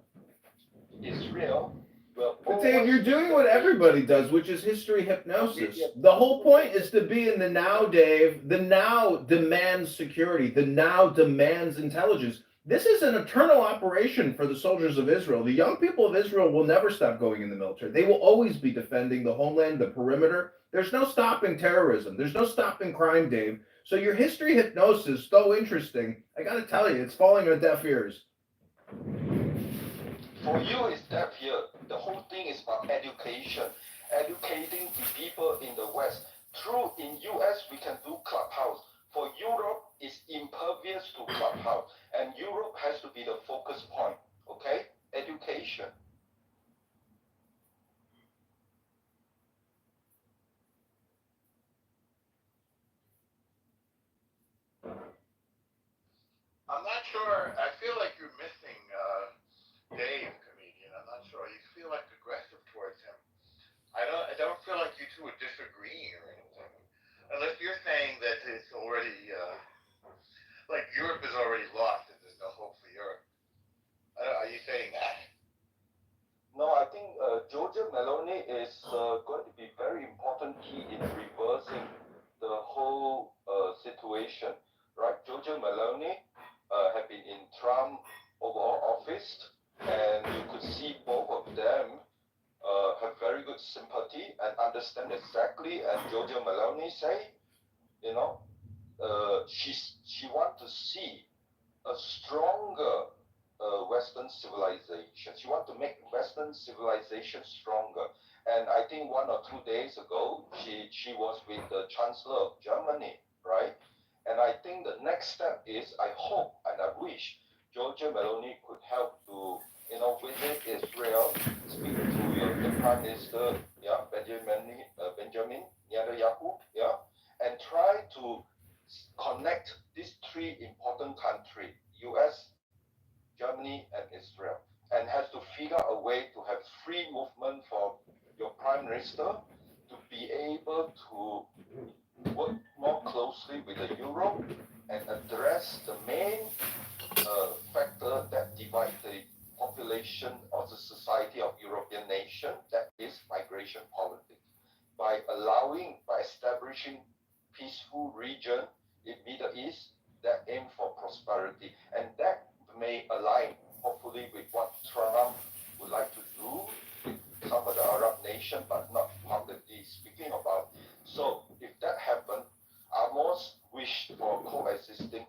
Israel will But Dave, you're doing what everybody does, which is history hypnosis. The whole point is to be in the now, Dave. The now demands security. The now demands intelligence. This is an eternal operation for the soldiers of Israel. The young people of Israel will never stop going in the military. They will always be defending the homeland, the perimeter. There's no stopping terrorism. There's no stopping crime, Dave. So your history hypnosis, though interesting, I got to tell you, it's falling on deaf ears. For you, it's deaf ear. The whole thing is about education, educating the people in the West. True, in US, we can do Clubhouse. For Europe, it's impervious to Clubhouse. And Europe has to be the focus point, okay? Education. I'm not sure. I feel like you're missing Dave, comedian. I'm not sure. You feel like aggressive towards him. I don't feel like you two are disagreeing or anything. Unless you're saying that it's already like Europe is already lost and there's no hope for Europe. Are you saying that? No, I think Giorgia Meloni is going to be very important key in reversing the whole situation, right? Giorgia Meloni have been in Trump Oval Office, and you could see both of them have very good sympathy and understand exactly. And Giorgia Meloni say, you know, she want to see a stronger Western civilization. She want to make Western civilization stronger. And I think 1 or 2 days ago, she was with the Chancellor of Germany, right? And I think the next step is, I hope and I wish Giorgia Meloni could help to, you know, visit Israel, speak to the Prime Minister, yeah, Benjamin Netanyahu, yeah, and try to connect these three important countries, US, Germany, and Israel, and has to figure a way to have free movement for your Prime Minister to be able to work more closely with the Europe and address the main factor that divides the population of the society of European nation, that is migration politics. By establishing peaceful region in Middle East that aim for prosperity, and that may align hopefully with what Trump would like to do with some of the Arab nations, but not publicly speaking about. So if that happens, Amos wish for coexisting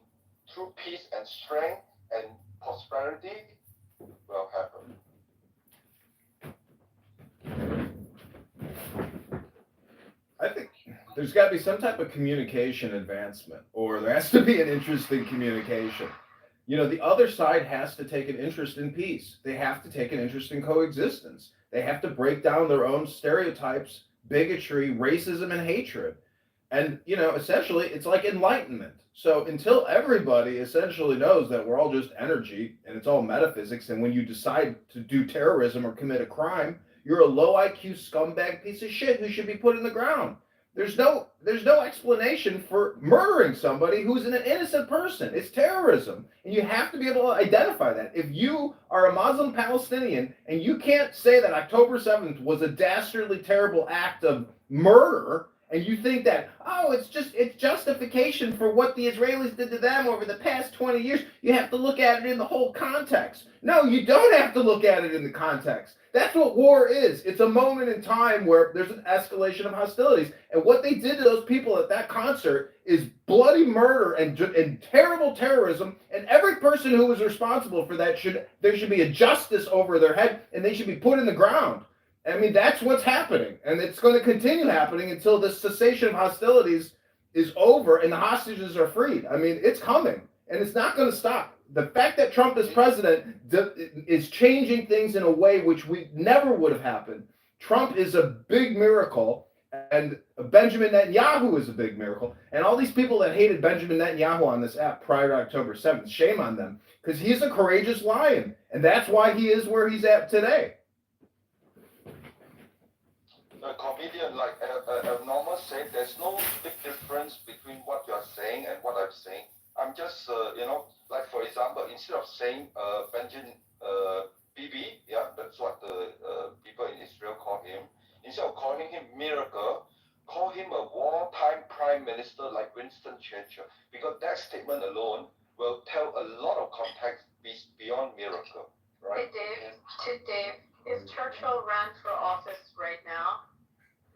through peace and strength and prosperity will happen. I think there's got to be some type of communication advancement, or there has to be an interesting communication. You know, the other side has to take an interest in peace. They have to take an interest in coexistence. They have to break down their own stereotypes, bigotry, racism, and hatred. And, you know, essentially, it's like enlightenment. So until everybody essentially knows that we're all just energy and it's all metaphysics, and when you decide to do terrorism or commit a crime, you're a low IQ scumbag piece of shit who should be put in the ground. There's no explanation for murdering somebody who's an innocent person. It's terrorism. And you have to be able to identify that. If you are a Muslim Palestinian and you can't say that October 7th was a dastardly, terrible act of murder, and you think that, oh, it's justification for what the Israelis did to them over the past 20 years, you have to look at it in the whole context. No, you don't have to look at it in the context. That's what war is. It's a moment in time where there's an escalation of hostilities. And what they did to those people at that concert is bloody murder and terrible terrorism. And every person who was responsible for that there should be a justice over their head, and they should be put in the ground. I mean, that's what's happening. And it's going to continue happening until the cessation of hostilities is over and the hostages are freed. I mean, it's coming, and it's not going to stop. The fact that Trump is president is changing things in a way which we never would have happened. Trump is a big miracle, and Benjamin Netanyahu is a big miracle. And all these people that hated Benjamin Netanyahu on this app prior to October 7th, shame on them, because he's a courageous lion, and that's why he is where he's at today. opinion, like Norma said, there's no big difference between what you are saying and what I'm saying. I'm just, like for example, instead of saying Benjamin Bibi, yeah, that's what the people in Israel call him. Instead of calling him miracle, call him a wartime prime minister like Winston Churchill, because that statement alone will tell a lot of context beyond miracle, right? Hey Dave, if Churchill ran for office right now,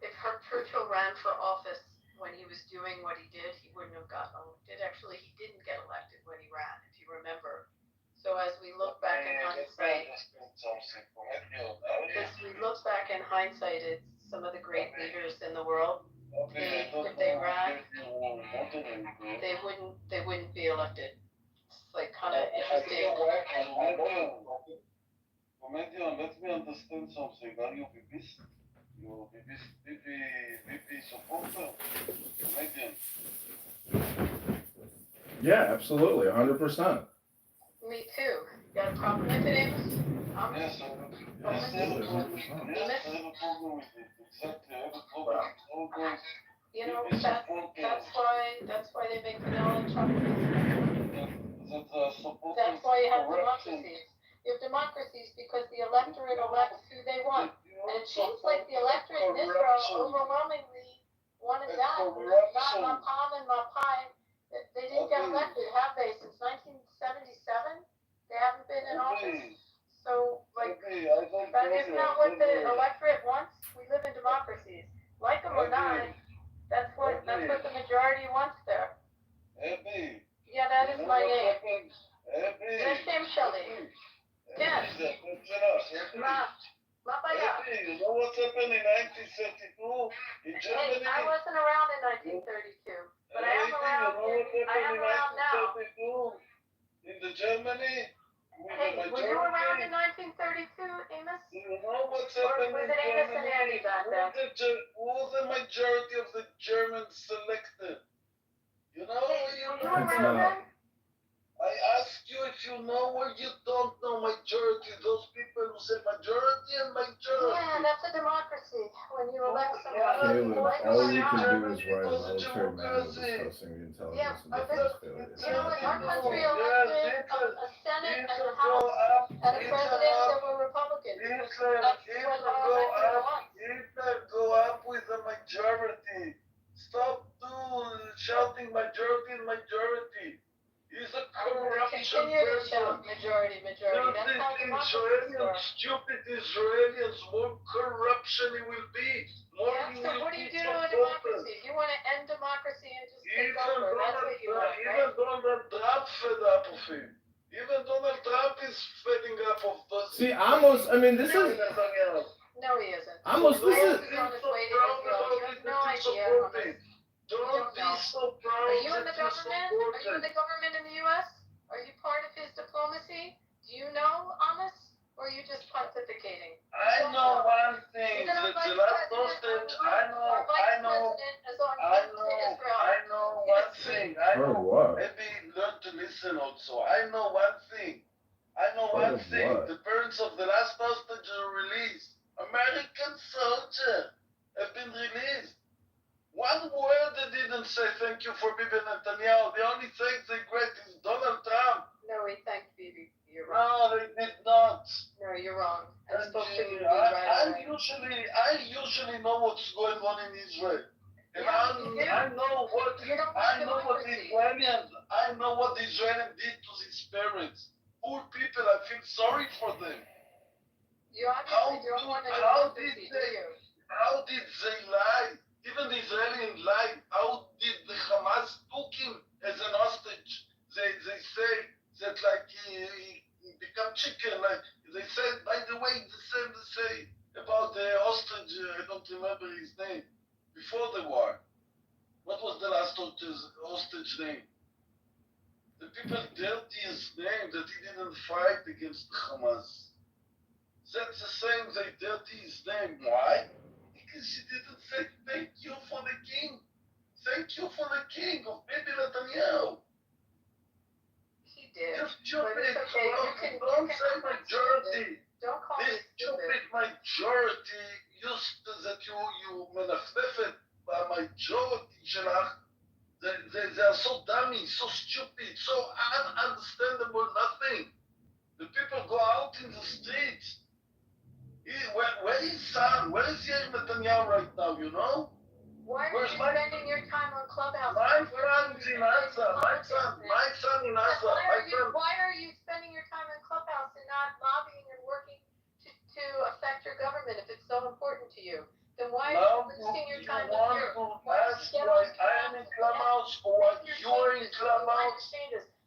if Churchill ran for office when he was doing what he did, he wouldn't have gotten elected. Actually, he didn't get elected when he ran, if you remember. So as we look back in hindsight, it's some of the great leaders in the world. If they ran, they wouldn't be elected. It's like kind of interesting. Comedian, let me understand something. Are you Bibist? You Bibi supporter? Comedian. Yeah, absolutely, 100%. Me too. Got a problem with it, Amos? Yes, I have a problem with it. Exactly, I have a problem with all those. You know, that's why they make vanilla and chocolate. That's why you have democracies. You have democracies because the electorate elects who they want. And it seems like the electorate in Israel overwhelmingly wanted that. Not Mapam and Mapai. They didn't get elected, have they? Since 1977? They haven't been in office. So, like, that is not what the electorate wants. We live in democracies. Like them or not, that's what the majority wants there. Yeah, that is my name. That's Shem Shelley. Yes. You know what's happened in 1932 in Germany? Hey, I wasn't around in 1932, but I am around now. In the Germany? Hey, were you around in 1932, Amos? Do you know what's happened in Germany? Who the majority of the Germans selected? You know, were you around then? I ask you if you know or you don't know majority. Those people who say majority and majority. Yeah, that's a democracy. When you elect someone. Caleb, all you can do is write a military manual discussing the intelligence and defense failures. You know, our country elected a Senate and a House and a president that were Republicans. Hitler go up with the majority. Stop shouting majority. He's a corruption person. Majority. That's how Israelis, stupid Israelis, more corruption it will be. More so what do you do to a democracy? You want to end democracy and just take over. That's what you want, right? Even Donald Trump fed up of him. Even Donald Trump is feding up of those. See, this is... No, he isn't. This is... Don't be so proud. Are you in the government? Are you in the government in the U.S.? Are you part of his diplomacy? Do you know, Amos? Or are you just pontificating? I know one thing. The last hostage. I know one thing. Maybe learn to listen also. I know one thing. The parents of the last hostage are released. American soldiers have been released. One word they didn't say thank you for Bibi Netanyahu. The only thing they great is Donald Trump. No, we thanked Bibi. You're wrong. No, they did not. No, you're wrong. I usually know what's going on in Israel. And I know what the Israelis did to these parents. Poor people, I feel sorry for them. You obviously don't want to democracy, do you? How did they lie? Even the Israelis lied. How did the Hamas took him as an hostage? They say that like he become chicken. Like they said, by the way, the same to say about the hostage. I don't remember his name before the war. What was the last hostage name? The people dirty his name that he didn't fight against Hamas. That's the same. They dirty his name. Why? Because she didn't say thank you for the king. Thank you for the king of Bibi Netanyahu. He did. You're stupid. Okay. Don't say majority. Don't call me This stupid. stupid majority used to that you מנפנפת במajority שלך, they are so dummy, so stupid, so ununderstandable, nothing. The people go out in the streets. Where is Sam? Where is Yair Netanyahu right now, you know? Why are Where's you my- spending your time on Clubhouse? My son's in Asa, my son in Asa, Why are you spending your time in Clubhouse and not lobbying and working to affect your government if it's so important to you? Then why are Now you wasting your you time want here? to Why don't ask you get why on I am in Clubhouse or why you're in Clubhouse?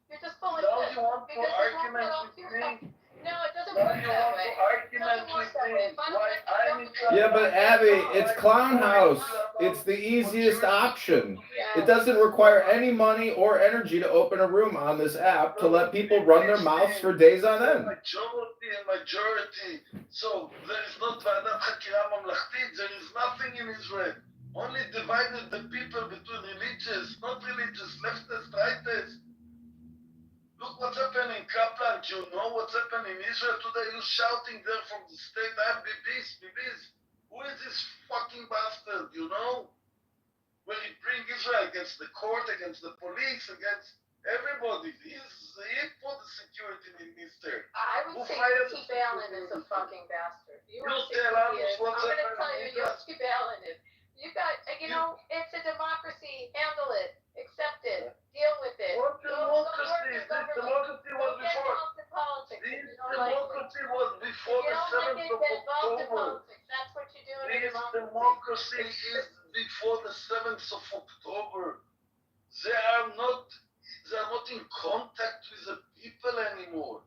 You're just full of Now shit. you want to Because it won't argument get off with your me? No, it doesn't Now work you that want way. to argument with me why I'm in Clubhouse? Yeah, but Abby, it's Clown House. It's the easiest option. It doesn't require any money or energy to open a room on this app to let people run their mouths for days on end. Majority. So there is not ועדת חקירה ממלכתית, there is nothing in Israel. Only divided the people between religious, not religious, leftist, rightist. Look what's happening in Kaplan. Do you know what's happening in Israel today? You shouting there from the state, I'm BBs. Who is this fucking bastard, you know? When he bring Israel against the court, against the police, against everybody. He put the security minister. I would Who say fired Yossi the Balin is a security fucking bastard. You wanna say tell who he us is? what's I'm gonna happening tell you in Israel. Yossi Balin is. You got, it's a democracy. Handle it. Accept it. Deal with it. What Go democracy? work your This government. democracy was Don't get before. involved in politics. This if you don't like it. democracy was before If you the don't like 7th it, of get involved in October. politics. That's what you do in a This democracy. democracy is before the 7th of October. They are not in contact with the people anymore.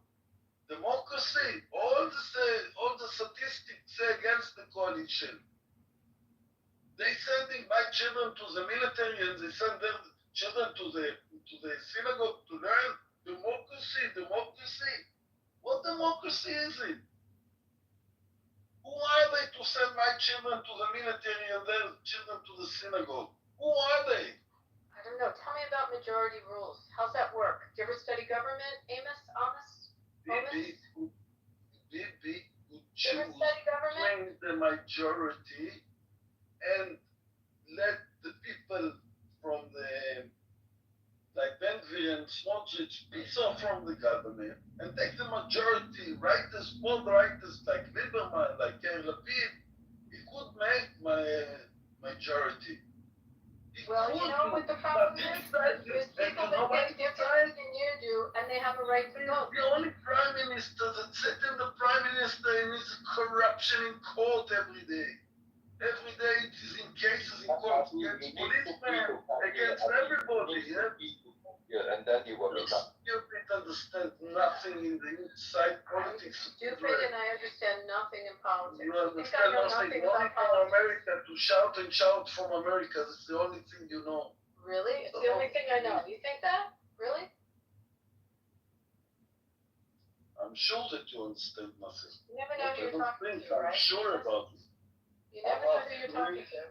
Democracy, all the statistics say against the coalition. They sending my children to the military and they send their children to the synagogue to learn democracy. What democracy is it? Who are they to send my children to the military and their children to the synagogue? Who are they? I don't know. Tell me about majority rules. How's that work? Do you ever study government, Amos? Bibi would You ever choose study government? claim the majority and let the people from the like Ben-Gvir and Smotrich piece off from the government and take the majority, rightist, more rightist like Lieberman, like Yair Lapid. He could make my majority. Well, you know what the problem is? There's people that think differently than you do, and they have a right to vote. The only prime minister that sits in the prime minister and is corruption in court every day. Every day it is in cases in court against policemen, against everybody. Yeah, and then you will be done. Stupid, understand nothing in the inside politics. Stupid, and I understand nothing in politics. You You think I understand know nothing. nothing Only about from politics? America to shout and shout from America. That's the only thing you know. Really? It's the only thing I know. You think that? Really? I'm sure that you understand nothing. You never know But who I you're don't talking think to, I'm right? sure about it. You never know who you're talking to.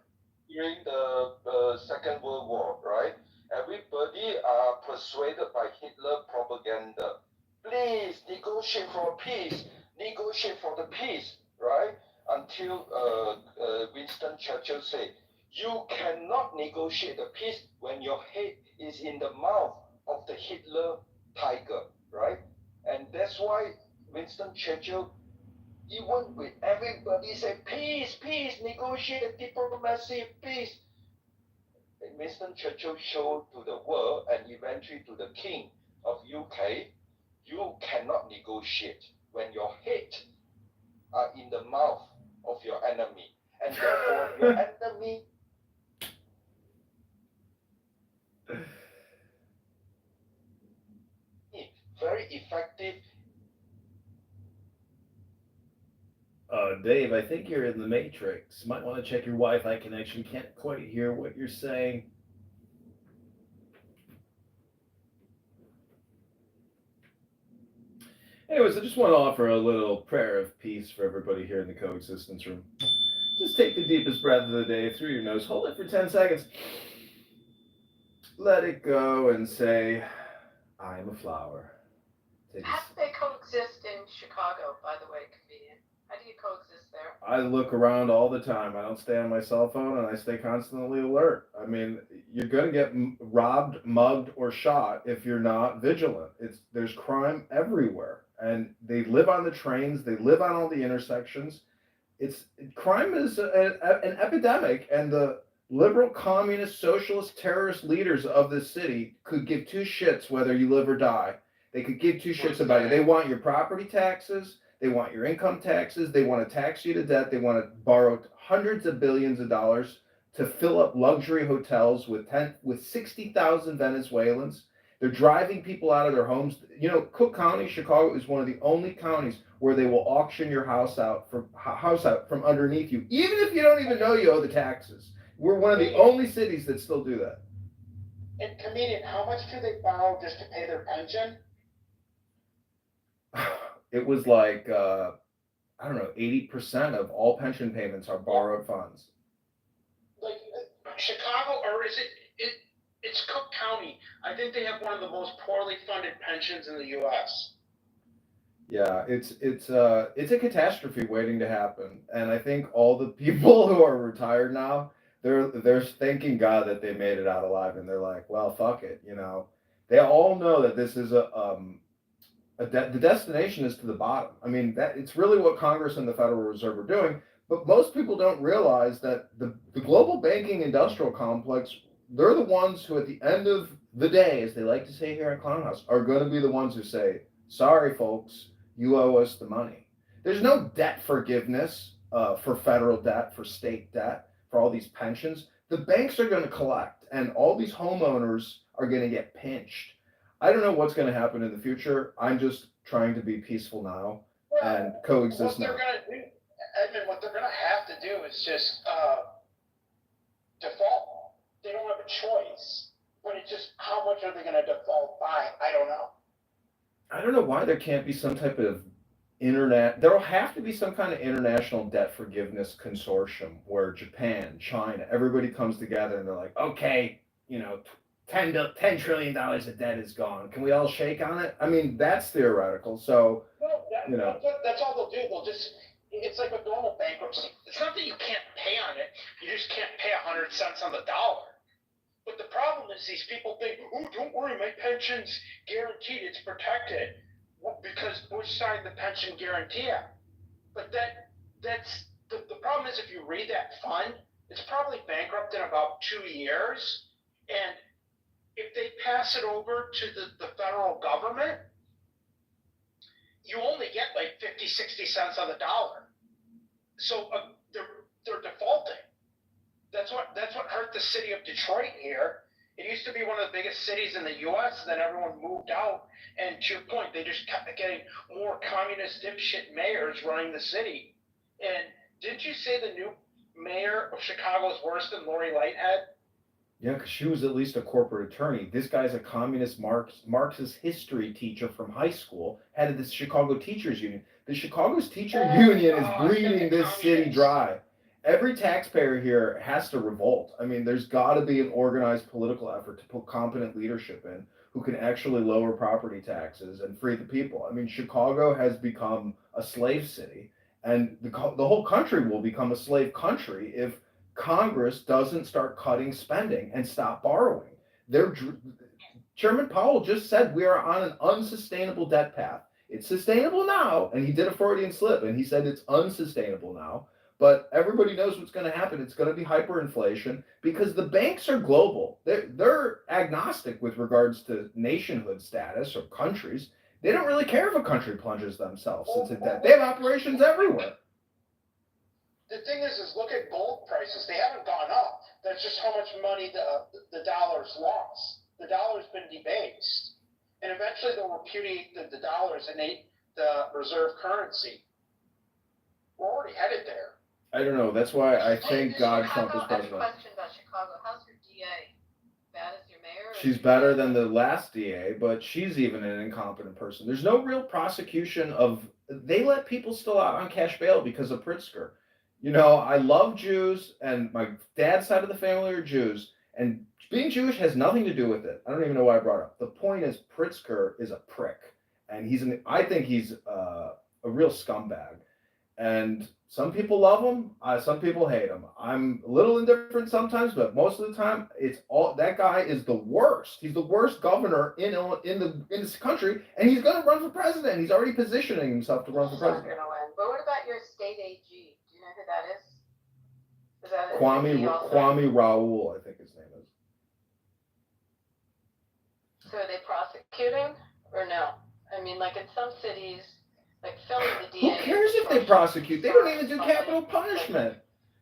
During the Second World War, right? Everybody are persuaded by Hitler propaganda. Please negotiate for peace. Negotiate for the peace, right? Until Winston Churchill said, "You cannot negotiate the peace when your head is in the mouth of the Hitler tiger," right? And that's why Winston Churchill, even with everybody say peace, negotiate, diplomacy, peace. Winston Churchill showed to the world and eventually to the King of UK, you cannot negotiate when your head are in the mouth of your enemy. And therefore your enemy very effective. Dave, I think you're in the Matrix. Might want to check your Wi-Fi connection. Can't quite hear what you're saying. Anyways, I just want to offer a little prayer of peace for everybody here in the coexistence room. Just take the deepest breath of the day through your nose. Hold it for 10 seconds. Let it go and say, I am a flower. How do they coexist in Chicago, by the way, comedian? How do you coexist there? I look around all the time. I don't stay on my cell phone, and I stay constantly alert. I mean, you're going to get robbed, mugged, or shot if you're not vigilant. There's crime everywhere, and they live on the trains. They live on all the intersections. It's crime is an epidemic, and the liberal, communist, socialist, terrorist leaders of this city could give two shits whether you live or die. They could give two shits about you. They want your property taxes. They want your income taxes. They want to tax you to death. They want to borrow hundreds of billions of dollars to fill up luxury hotels with 60,000 Venezuelans. They're driving people out of their homes. You know, Cook County, Chicago, is one of the only counties where they will auction your house out from underneath you, even if you don't even know you owe the taxes. We're one of the only cities that still do that. And comedian, how much do they borrow just to pay their pension? It was like I don't know, 80% of all pension payments are borrowed funds. Like Chicago, or is it's Cook County. I think they have one of the most poorly funded pensions in the U.S. Yeah, it's a catastrophe waiting to happen, and I think all the people who are retired now, they're thanking God that they made it out alive, and they're like, well, fuck it, you know. They all know that this is the destination is to the bottom. I mean, that it's really what Congress and the Federal Reserve are doing, but most people don't realize that the global banking industrial complex, they're the ones who, at the end of the day, as they like to say here at Clownhouse, are going to be the ones who say, sorry, folks, you owe us the money. There's no debt forgiveness for federal debt, for state debt, for all these pensions. The banks are going to collect, and all these homeowners are going to get pinched. I don't know what's going to happen in the future. I'm just trying to be peaceful now and coexist now. What they're going to do, Edmund, what they're going to have to do is just default. They don't have a choice. But it's just, how much are they going to default by? I don't know. I don't know why there can't be some type of there'll have to be some kind of international debt forgiveness consortium where Japan, China, everybody comes together and they're like, okay, you know, $10 trillion of debt is gone. Can we all shake on it? I mean, that's theoretical. So, you know, that's all they'll do. They'll just, it's like a normal bankruptcy. It's not that you can't pay on it. You just can't pay 100 cents on the dollar. But the problem is these people think, oh, don't worry, my pension's guaranteed, it's protected. Well, because Bush signed the Pension Guarantee Act. But that's the problem is, if you read that fund, it's probably bankrupt in about 2 years. And if they pass it over to the federal government, you only get like 50, 60 cents on the dollar. So they're defaulting. That's what hurt the city of Detroit here. It used to be one of the biggest cities in the U.S., and then everyone moved out. And to your point, they just kept getting more communist dipshit mayors running the city. And didn't you say the new mayor of Chicago is worse than Lori Lighthead? Yeah, because she was at least a corporate attorney. This guy's a communist Marxist history teacher from high school, head of the Chicago Teachers Union. The Chicago's teacher union is bleeding this city dry. Every taxpayer here has to revolt. I mean, there's got to be an organized political effort to put competent leadership in who can actually lower property taxes and free the people. I mean, Chicago has become a slave city, and the whole country will become a slave country if Congress doesn't start cutting spending and stop borrowing. Chairman Powell just said we are on an unsustainable debt path. It's sustainable now, and he did a Freudian slip, and he said it's unsustainable now. But everybody knows what's going to happen. It's going to be hyperinflation because the banks are global. They're agnostic with regards to nationhood status or countries. They don't really care if a country plunges themselves into debt. They have operations everywhere. The thing is look at gold prices. They haven't gone up. That's just how much money the dollar's lost. The dollar's been debased. And eventually they'll repudiate the dollar as the reserve currency. We're already headed there. I don't know. That's why I thank God Trump is president. I have a question about Chicago. How's your DA? Bad as your mayor? She's better than the last DA, but she's even an incompetent person. There's no real prosecution they let people still out on cash bail because of Pritzker. You know, I love Jews, and my dad's side of the family are Jews, and being Jewish has nothing to do with it. I don't even know why I brought it up. The point is Pritzker is a prick, and I think he's a real scumbag. And some people love him, some people hate him. I'm a little indifferent sometimes, but most of the time, it's all that guy is the worst. He's the worst governor in this country, and he's going to run for president. He's already positioning himself to run for He's not president. gonna win. But what about your state AG? Do you know who that is? Is that Kwame Raoul, I think his name is. So are they prosecuting or no? I mean, like in some cities, like Philly, the DA. Who cares if they prosecute? They don't even do capital punishment.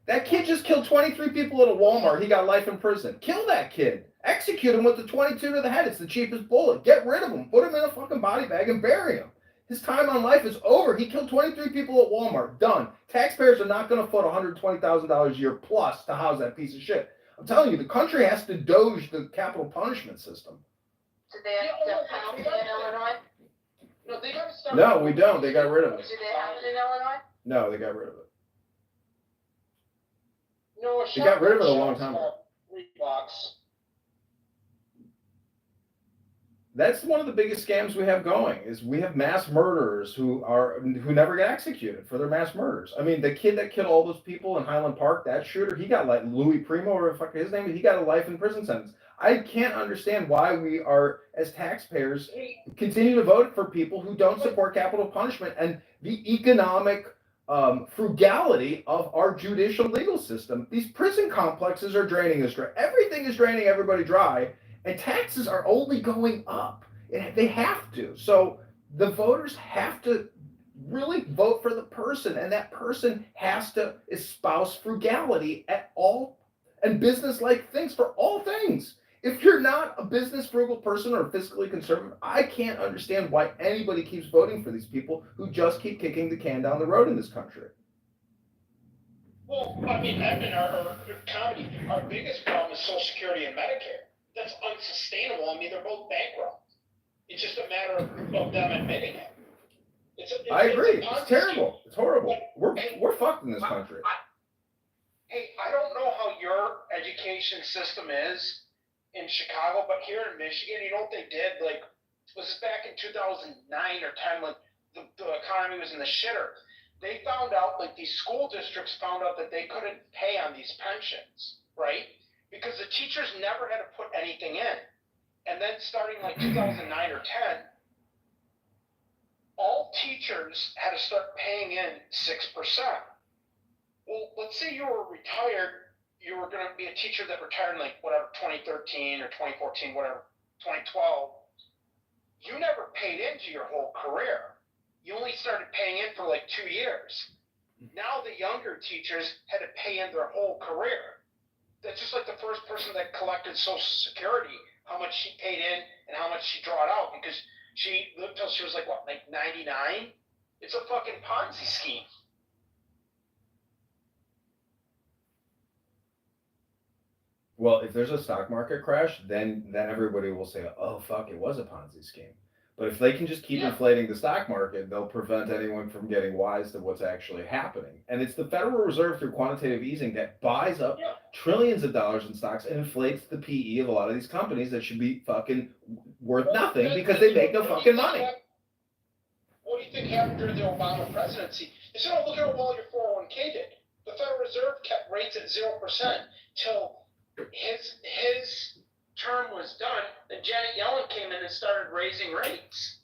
That kid just killed 23 people at a Walmart. He got life in prison. Kill that kid. Execute him with the 22 to the head. It's the cheapest bullet. Get rid of him. Put him in a fucking body bag and bury him. His time on life is over. He killed 23 people at Walmart. Done. Taxpayers are not going to foot $120,000 a year plus to house that piece of shit. I'm telling you, the country has to doge the capital punishment system. Do they have death penalty in Illinois? No, they gotta start. No, we don't. They got rid of it. Do they have it in Illinois? No, they got rid of it. No, They got rid of it a long time ago. $3. That's one of the biggest scams we have going is we have mass murderers who never get executed for their mass murders. I mean, the kid that killed all those people in Highland Park, that shooter, he got like Louis Primo or fuck his name, he got a life in prison sentence. I can't understand why we are, as taxpayers, continue to vote for people who don't support capital punishment and the economic frugality of our judicial legal system. These prison complexes are draining us dry. Everything is draining everybody dry, and taxes are only going up. They have to. So the voters have to really vote for the person, and that person has to espouse frugality at all and business-like things for all things. If you're not a business frugal person or fiscally conservative, I can't understand why anybody keeps voting for these people who just keep kicking the can down the road in this country. Well, I mean, our economy, our biggest problem is Social Security and Medicare. That's unsustainable. I mean, they're both bankrupt. It's just a matter of them admitting it. I agree. It's terrible. It's horrible. We're fucked in this country. Hey, I don't know how your education system is in Chicago, but here in Michigan, you know what they did? Like, was this back in 2009 or 10 when the economy was in the shitter? They found out, like these school districts found out that they couldn't pay on these pensions, right? Because the teachers never had to put anything in. And then starting like 2009 or 10, all teachers had to start paying in 6%. Well, let's say you were retired, you were going to be a teacher that retired in like whatever, 2013 or 2014, whatever, 2012. You never paid into your whole career. You only started paying in for like 2 years. Now the younger teachers had to pay in their whole career. That's just like the first person that collected Social Security, how much she paid in and how much she drawed out because she lived till she was like, what, like 99? It's a fucking Ponzi scheme. Well, if there's a stock market crash, then everybody will say, oh, fuck, it was a Ponzi scheme. But if they can just keep inflating the stock market, they'll prevent anyone from getting wise to what's actually happening. And it's the Federal Reserve through quantitative easing that buys up trillions of dollars in stocks and inflates the PE of a lot of these companies that should be fucking worth nothing because they make no fucking money. What do you think happened during the Obama presidency? They said, oh, look at what your 401k did. The Federal Reserve kept rates at 0% till his term was done, then Janet Yellen came in and started raising rates.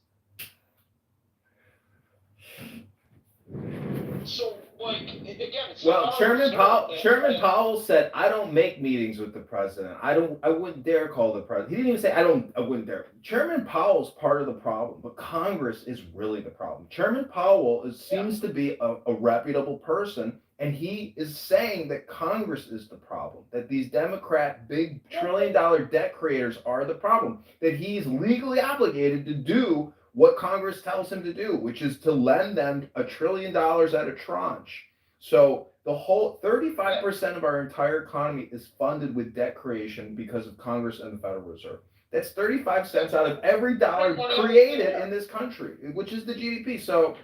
So, like, again, it's Chairman Powell said, I don't make meetings with the president. I wouldn't dare call the president. He didn't even say I wouldn't dare. Chairman Powell's part of the problem, but Congress is really the problem. Chairman Powell seems to be a reputable person, and he is saying that Congress is the problem, that these Democrat big trillion-dollar debt creators are the problem, that he's legally obligated to do what Congress tells him to do, which is to lend them $1 trillion at a tranche. So the whole 35% of our entire economy is funded with debt creation because of Congress and the Federal Reserve. That's 35 cents out of every dollar created in this country, which is the GDP. So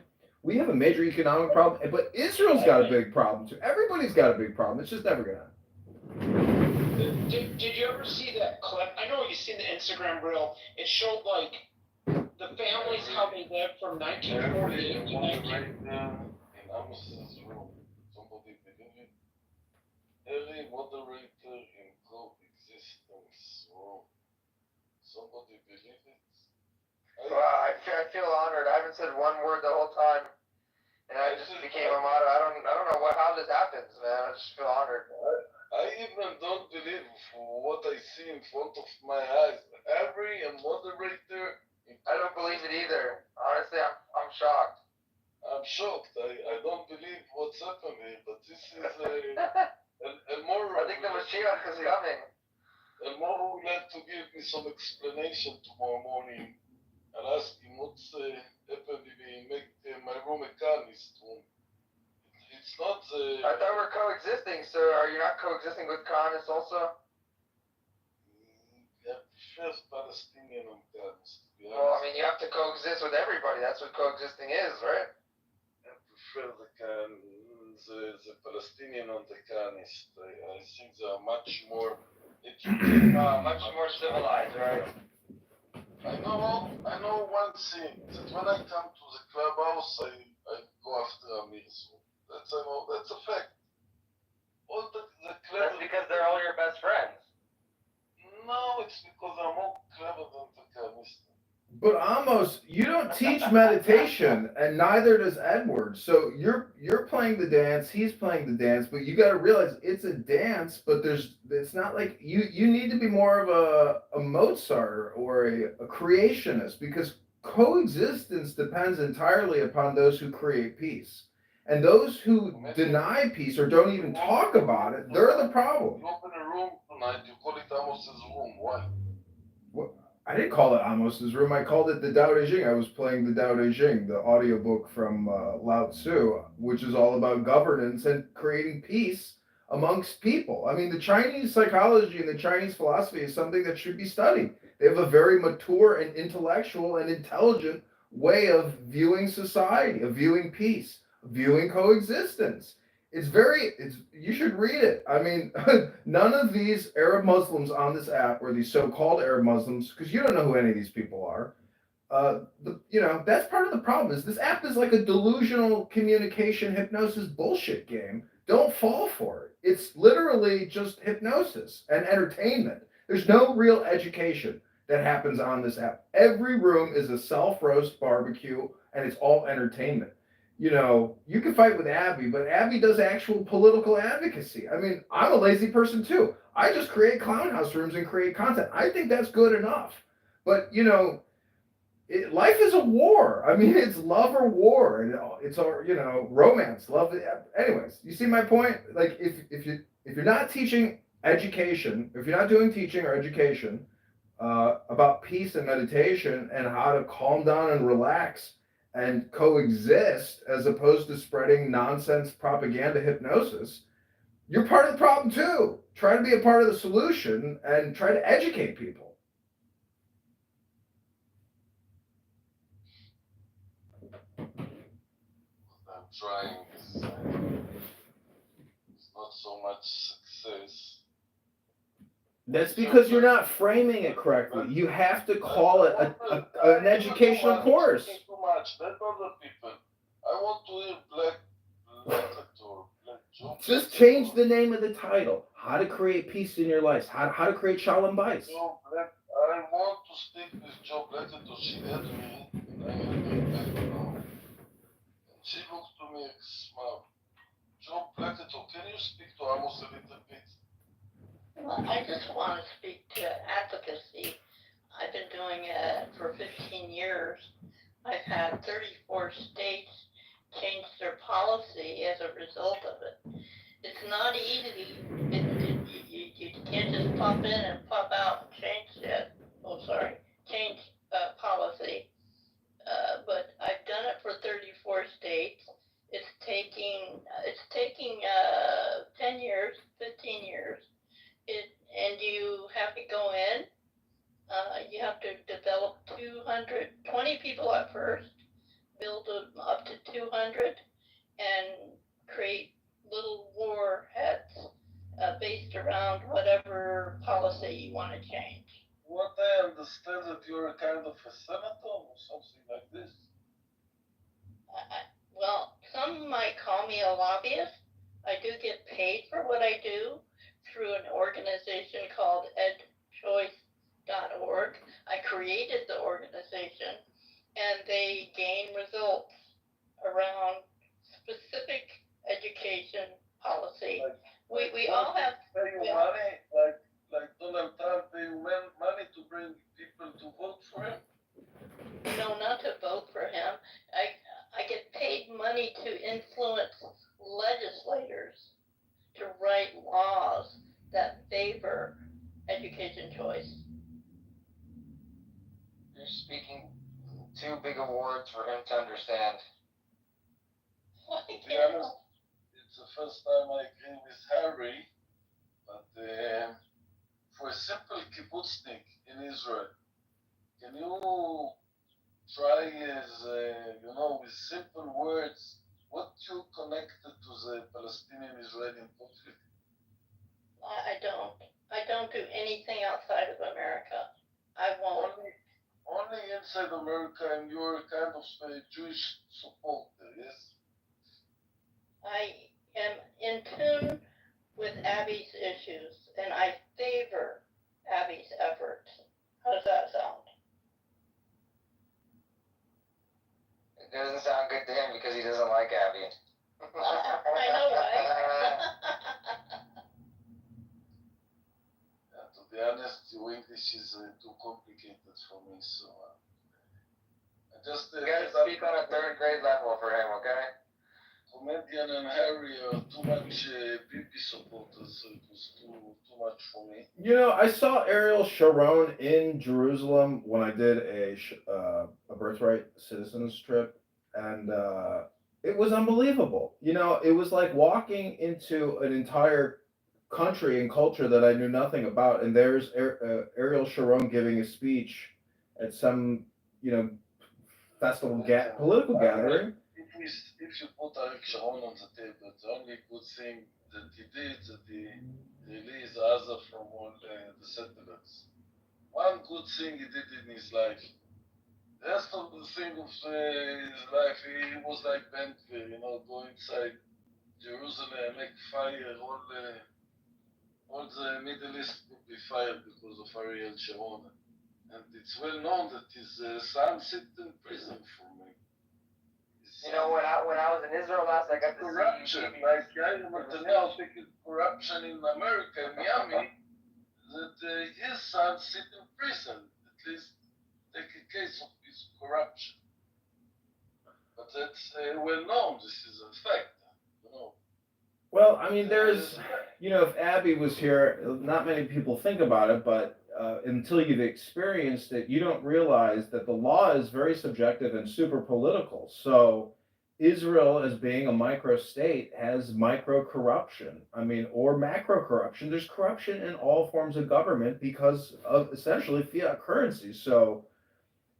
we have a major economic problem, but Israel's got a big problem too. Everybody's got a big problem. It's just never gonna end. Did you ever see that clip? I know you've seen the Instagram reel. It showed like the families how they lived from 1948 to 19. Amos's room. Somebody believe it? Early moderator in coexistence room. Somebody believe it? Wow, I feel honored. I haven't said one word the whole time, and I just became a moderator. I don't know how this happens, man. I just feel honored. I even don't believe what I see in front of my eyes. Every moderator. I don't believe it either. Honestly, I'm shocked. I'm shocked. I don't believe what's happening, but this is a more. I think the Mashiach is coming. And more would like to give me some explanation tomorrow morning. I'll ask him what's happened if he make my room a Calvinist room. It's not the. I thought we're coexisting, so are you not coexisting with Calvinists also? I prefer Palestinian and Calvinist. Well, I mean, you have to coexist with everybody. That's what coexisting is, right? I prefer the Palestinian and the Calvinist. I think they are much more educated. Much more civilized, right? I know one thing, that when I come to the clubhouse, I go after Amir. So that's a fact. All the clever. That's because they're all your best friends. No, it's because I'm more clever than the Calvinist. But Amos, you don't teach meditation, and neither does Edward. So you're playing the dance, he's playing the dance, but you got to realize it's a dance. But it's not like you need to be more of a Mozart or a creationist, because coexistence depends entirely upon those who create peace, and those who deny peace or don't even talk about it, they're the problem. You open a room tonight, you call it Amos's room. Why? I didn't call it Amos's room. I called it the Tao Te Ching. I was playing the Tao Te Ching, the audiobook from Lao Tzu, which is all about governance and creating peace amongst people. I mean, the Chinese psychology and the Chinese philosophy is something that should be studied. They have a very mature and intellectual and intelligent way of viewing society, of viewing peace, viewing coexistence. You should read it. I mean, none of these Arab Muslims on this app, or these so-called Arab Muslims, because you don't know who any of these people are, that's part of the problem. Is this app is like a delusional communication hypnosis bullshit game. Don't fall for it. It's literally just hypnosis and entertainment. There's no real education that happens on this app. Every room is a self-roast barbecue, and it's all entertainment. You can fight with Abby, but Abby does actual political advocacy. I mean, I'm a lazy person too. I just create clown house rooms and create content. I think that's good enough. But life is a war. I mean, it's love or war, and it's romance, love. Anyways, you see my point? Like, if you're not teaching education, if you're not doing teaching or education about peace and meditation and how to calm down and relax and coexist, as opposed to spreading nonsense propaganda hypnosis, you're part of the problem too. Try to be a part of the solution and try to educate people. I'm trying. It's not so much success. That's because you're not framing it correctly. You have to call it an educational course. Too much. Let other people. I want to hear black joke. Just change the name of the title. How to create peace in your life. How to create shalom bais. I want to speak with Joe Blackator. She had me, and I had her back now. And she looked to me and smiled. Joe Blackator, can you speak to Amos a little bit? Well, I just want to speak to advocacy. I've been doing it for 15 years. I've had 34 states change their policy as a result of it. It's not easy. You can't just pop in and pop out and change that. Change policy. But I've done it for 34 states. It's taking 10 years, 15 years. And you have to go in. You have to develop 220 people at first, build them up to 200, and create little warheads based around whatever policy you want to change. What I understand that you're a kind of a senator or something like this. Well, some might call me a lobbyist. I do get paid for what I do through an organization called edchoice.org. I created the organization, and they gain results around specific education policy. We all have. Pay you money, like Donald Trump pay you money to bring people to vote for him? No, not to vote for him. I get paid money to influence legislators to write laws that favor education choice. You're speaking too big of words for him to understand. Why To be can't honest, it's the first time I agree with Harry, but for a simple kibbutznik in Israel, can you try with simple words, what you connected to the Palestinian-Israeli conflict? I don't do anything outside of America. I won't. Only inside America, and you're kind of a Jewish supporter, yes? I am in tune with Abby's issues, and I favor Abby's efforts. How does that sound? It doesn't sound good to him because he doesn't like Abby. I know, right? To be honest, your English is too complicated for me, so I just... You gotta speak on a third grade level for him, okay? Comedian and Harry are too much Bibi supporters, so it was too much for me. You know, I saw Ariel Sharon in Jerusalem when I did a Birthright Citizens trip, and it was unbelievable. You know, it was like walking into an entire country and culture that I knew nothing about, and there's Ariel Sharon giving a speech at some, festival political gathering. If you put Arik Sharon on the table, the only good thing that he did is that he released Gaza from all the settlements. One good thing he did in his life. The rest of the thing of his life, he was like Ben-Gvir, go inside Jerusalem and make fire. All the Middle East would be fired because of Ariel Sharon. And it's well known that his son sits in prison for me. You know, when I was in Israel last, I got to corruption, see like Yair Netanyahu taking corruption in America, in Miami, that his son sit in prison, at least take a case of his corruption. But that's well known, this is a fact, Well, I mean, there's, if Abby was here, not many people think about it, but until you've experienced it, you don't realize that the law is very subjective and super political. So Israel, as being a micro state, has micro corruption. I mean, or macro corruption. There's corruption in all forms of government because of essentially fiat currency. So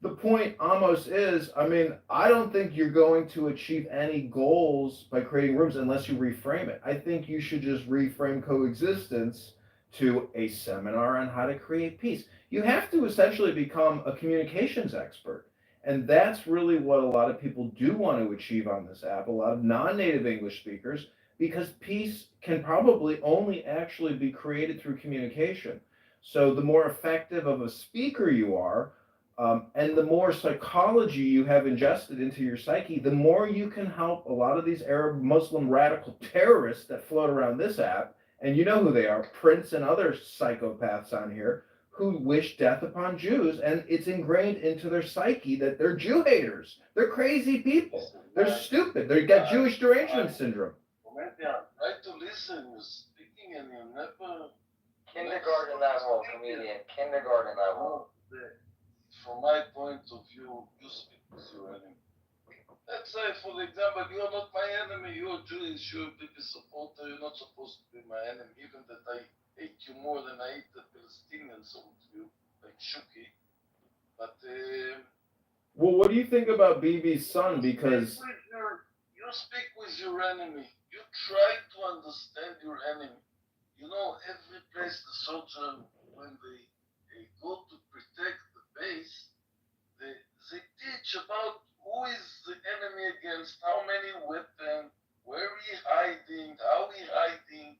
the point, Amos, is, I mean, I don't think you're going to achieve any goals by creating rooms unless you reframe it. I think you should just reframe coexistence to a seminar on how to create peace. You have to essentially become a communications expert. And that's really what a lot of people do want to achieve on this app, a lot of non-native English speakers, because peace can probably only actually be created through communication. So the more effective of a speaker you are, and the more psychology you have ingested into your psyche, the more you can help a lot of these Arab Muslim radical terrorists that float around this app, and you know who they are, Prince and other psychopaths on here, who wish death upon Jews, and it's ingrained into their psyche that they're Jew haters. They're crazy people. They're stupid. They've got Jewish derangement syndrome. Try to listen, you're speaking and you never... Kindergarten level, comedian, kindergarten level. From my point of view, you speak with your enemy. Let's say, for example, you're not my enemy, you're Jewish, you're a big supporter, you're not supposed to be my enemy, even that I hate you more than I hate the Palestinians of you, like Shuki. But, well, what do you think about Bibi's son? Because you speak with your enemy. You try to understand your enemy. Every place the soldier, when they go to protect the base, they teach about who is the enemy against how many weapons, where he hiding, how he hiding,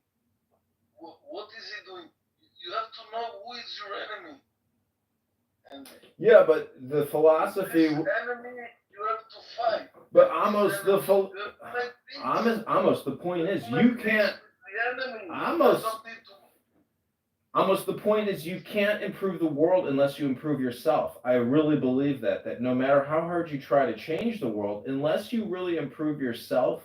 what is he doing? You have to know who is your enemy. And Yeah, but the philosophy. this enemy you have to fight. But Amos, Amos, the point is you can't. Amos, the point is you can't improve the world unless you improve yourself. I really believe that no matter how hard you try to change the world, unless you really improve yourself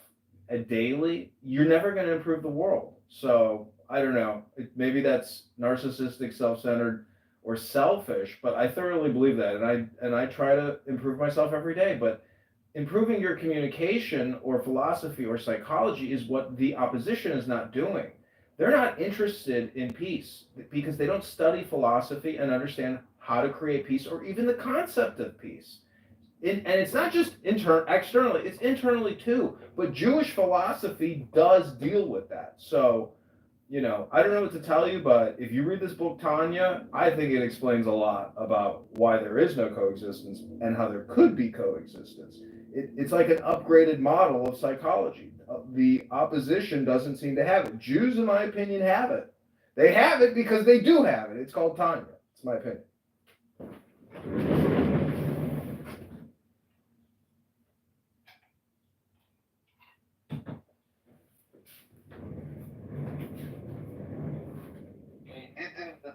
daily, you're never going to improve the world. So I don't know. Maybe that's narcissistic, self-centered, or selfish, but I thoroughly believe that, and I try to improve myself every day. But improving your communication or philosophy or psychology is what the opposition is not doing. They're not interested in peace because they don't study philosophy and understand how to create peace or even the concept of peace. And it's not just externally, it's internally too. But Jewish philosophy does deal with that. So, I don't know what to tell you, but if you read this book, Tanya, I think it explains a lot about why there is no coexistence and how there could be coexistence. It's like an upgraded model of psychology. The opposition doesn't seem to have it. Jews, in my opinion, have it. They have it because they do have it. It's called Tanya. It's my opinion.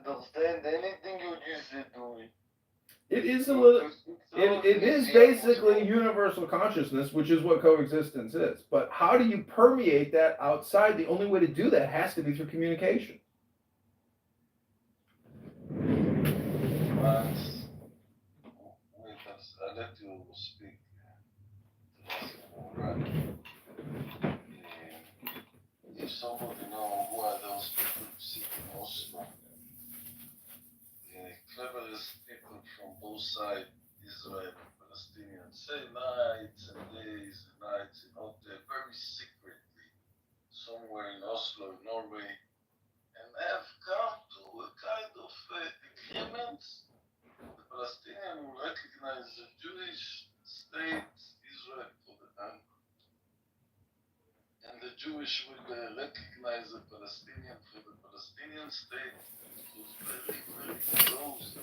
Understand anything you just said to me. It is a little. It is basically universal consciousness, which is what coexistence is. But how do you permeate that outside? The only way to do that has to be through communication. I'll let you speak. If somebody know who are those people sitting Oslo, the cleverest people from both sides, Israel and Palestinian, say nights and days and nights and out there very secretly, somewhere in Oslo, Norway, and have come to a kind of agreement. The Palestinian will recognize the Jewish state, Israel, for the time. And the Jewish will recognize the Palestinian for the Palestinian state. It was very, very close,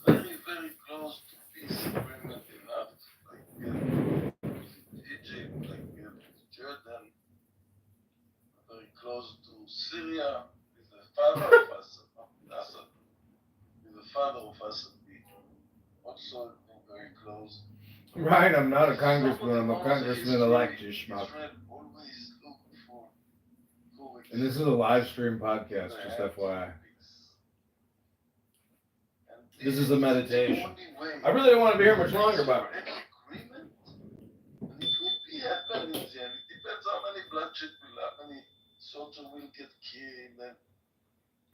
very, very close to peace agreement enough, like Egypt, like Jordan, very close to Syria, with the father of Assad, with the father of Assad, also very close. Right, I'm not a congressman. I'm a congressman-elect, you schmuck. And this is a live stream podcast, just FYI. This is a meditation. I really don't want to be here much longer, but. And it will be happening, and it depends how many bloodshed will happen, how many soldiers will get killed, and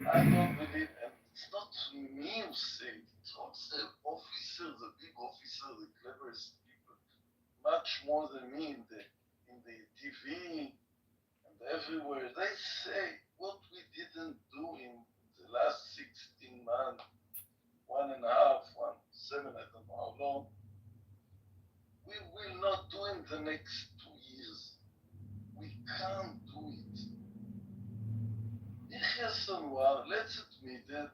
I don't believe, and it's not me who say it, it's also the officer, the big officer, the cleverest people, much more than me in the TV and everywhere. They say what we didn't do in the last 16 months, 1.5, 7, I don't know how long, we will not do in the next 2 years. We can't do it. Let's admit that.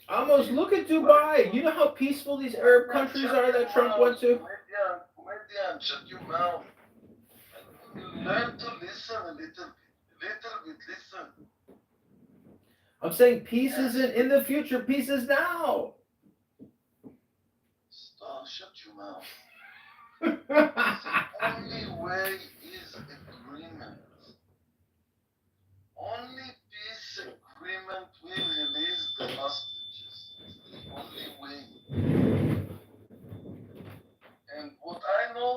Almost look at Dubai. You know how peaceful these Arab countries are that Trump went to? Comedian, shut your mouth. And learn to listen a little bit, listen. I'm saying peace isn't in the future, peace is now. Stop, shut your mouth. The only way is agreement. Only peace agreement will release the hostages. It's the only way. And what I know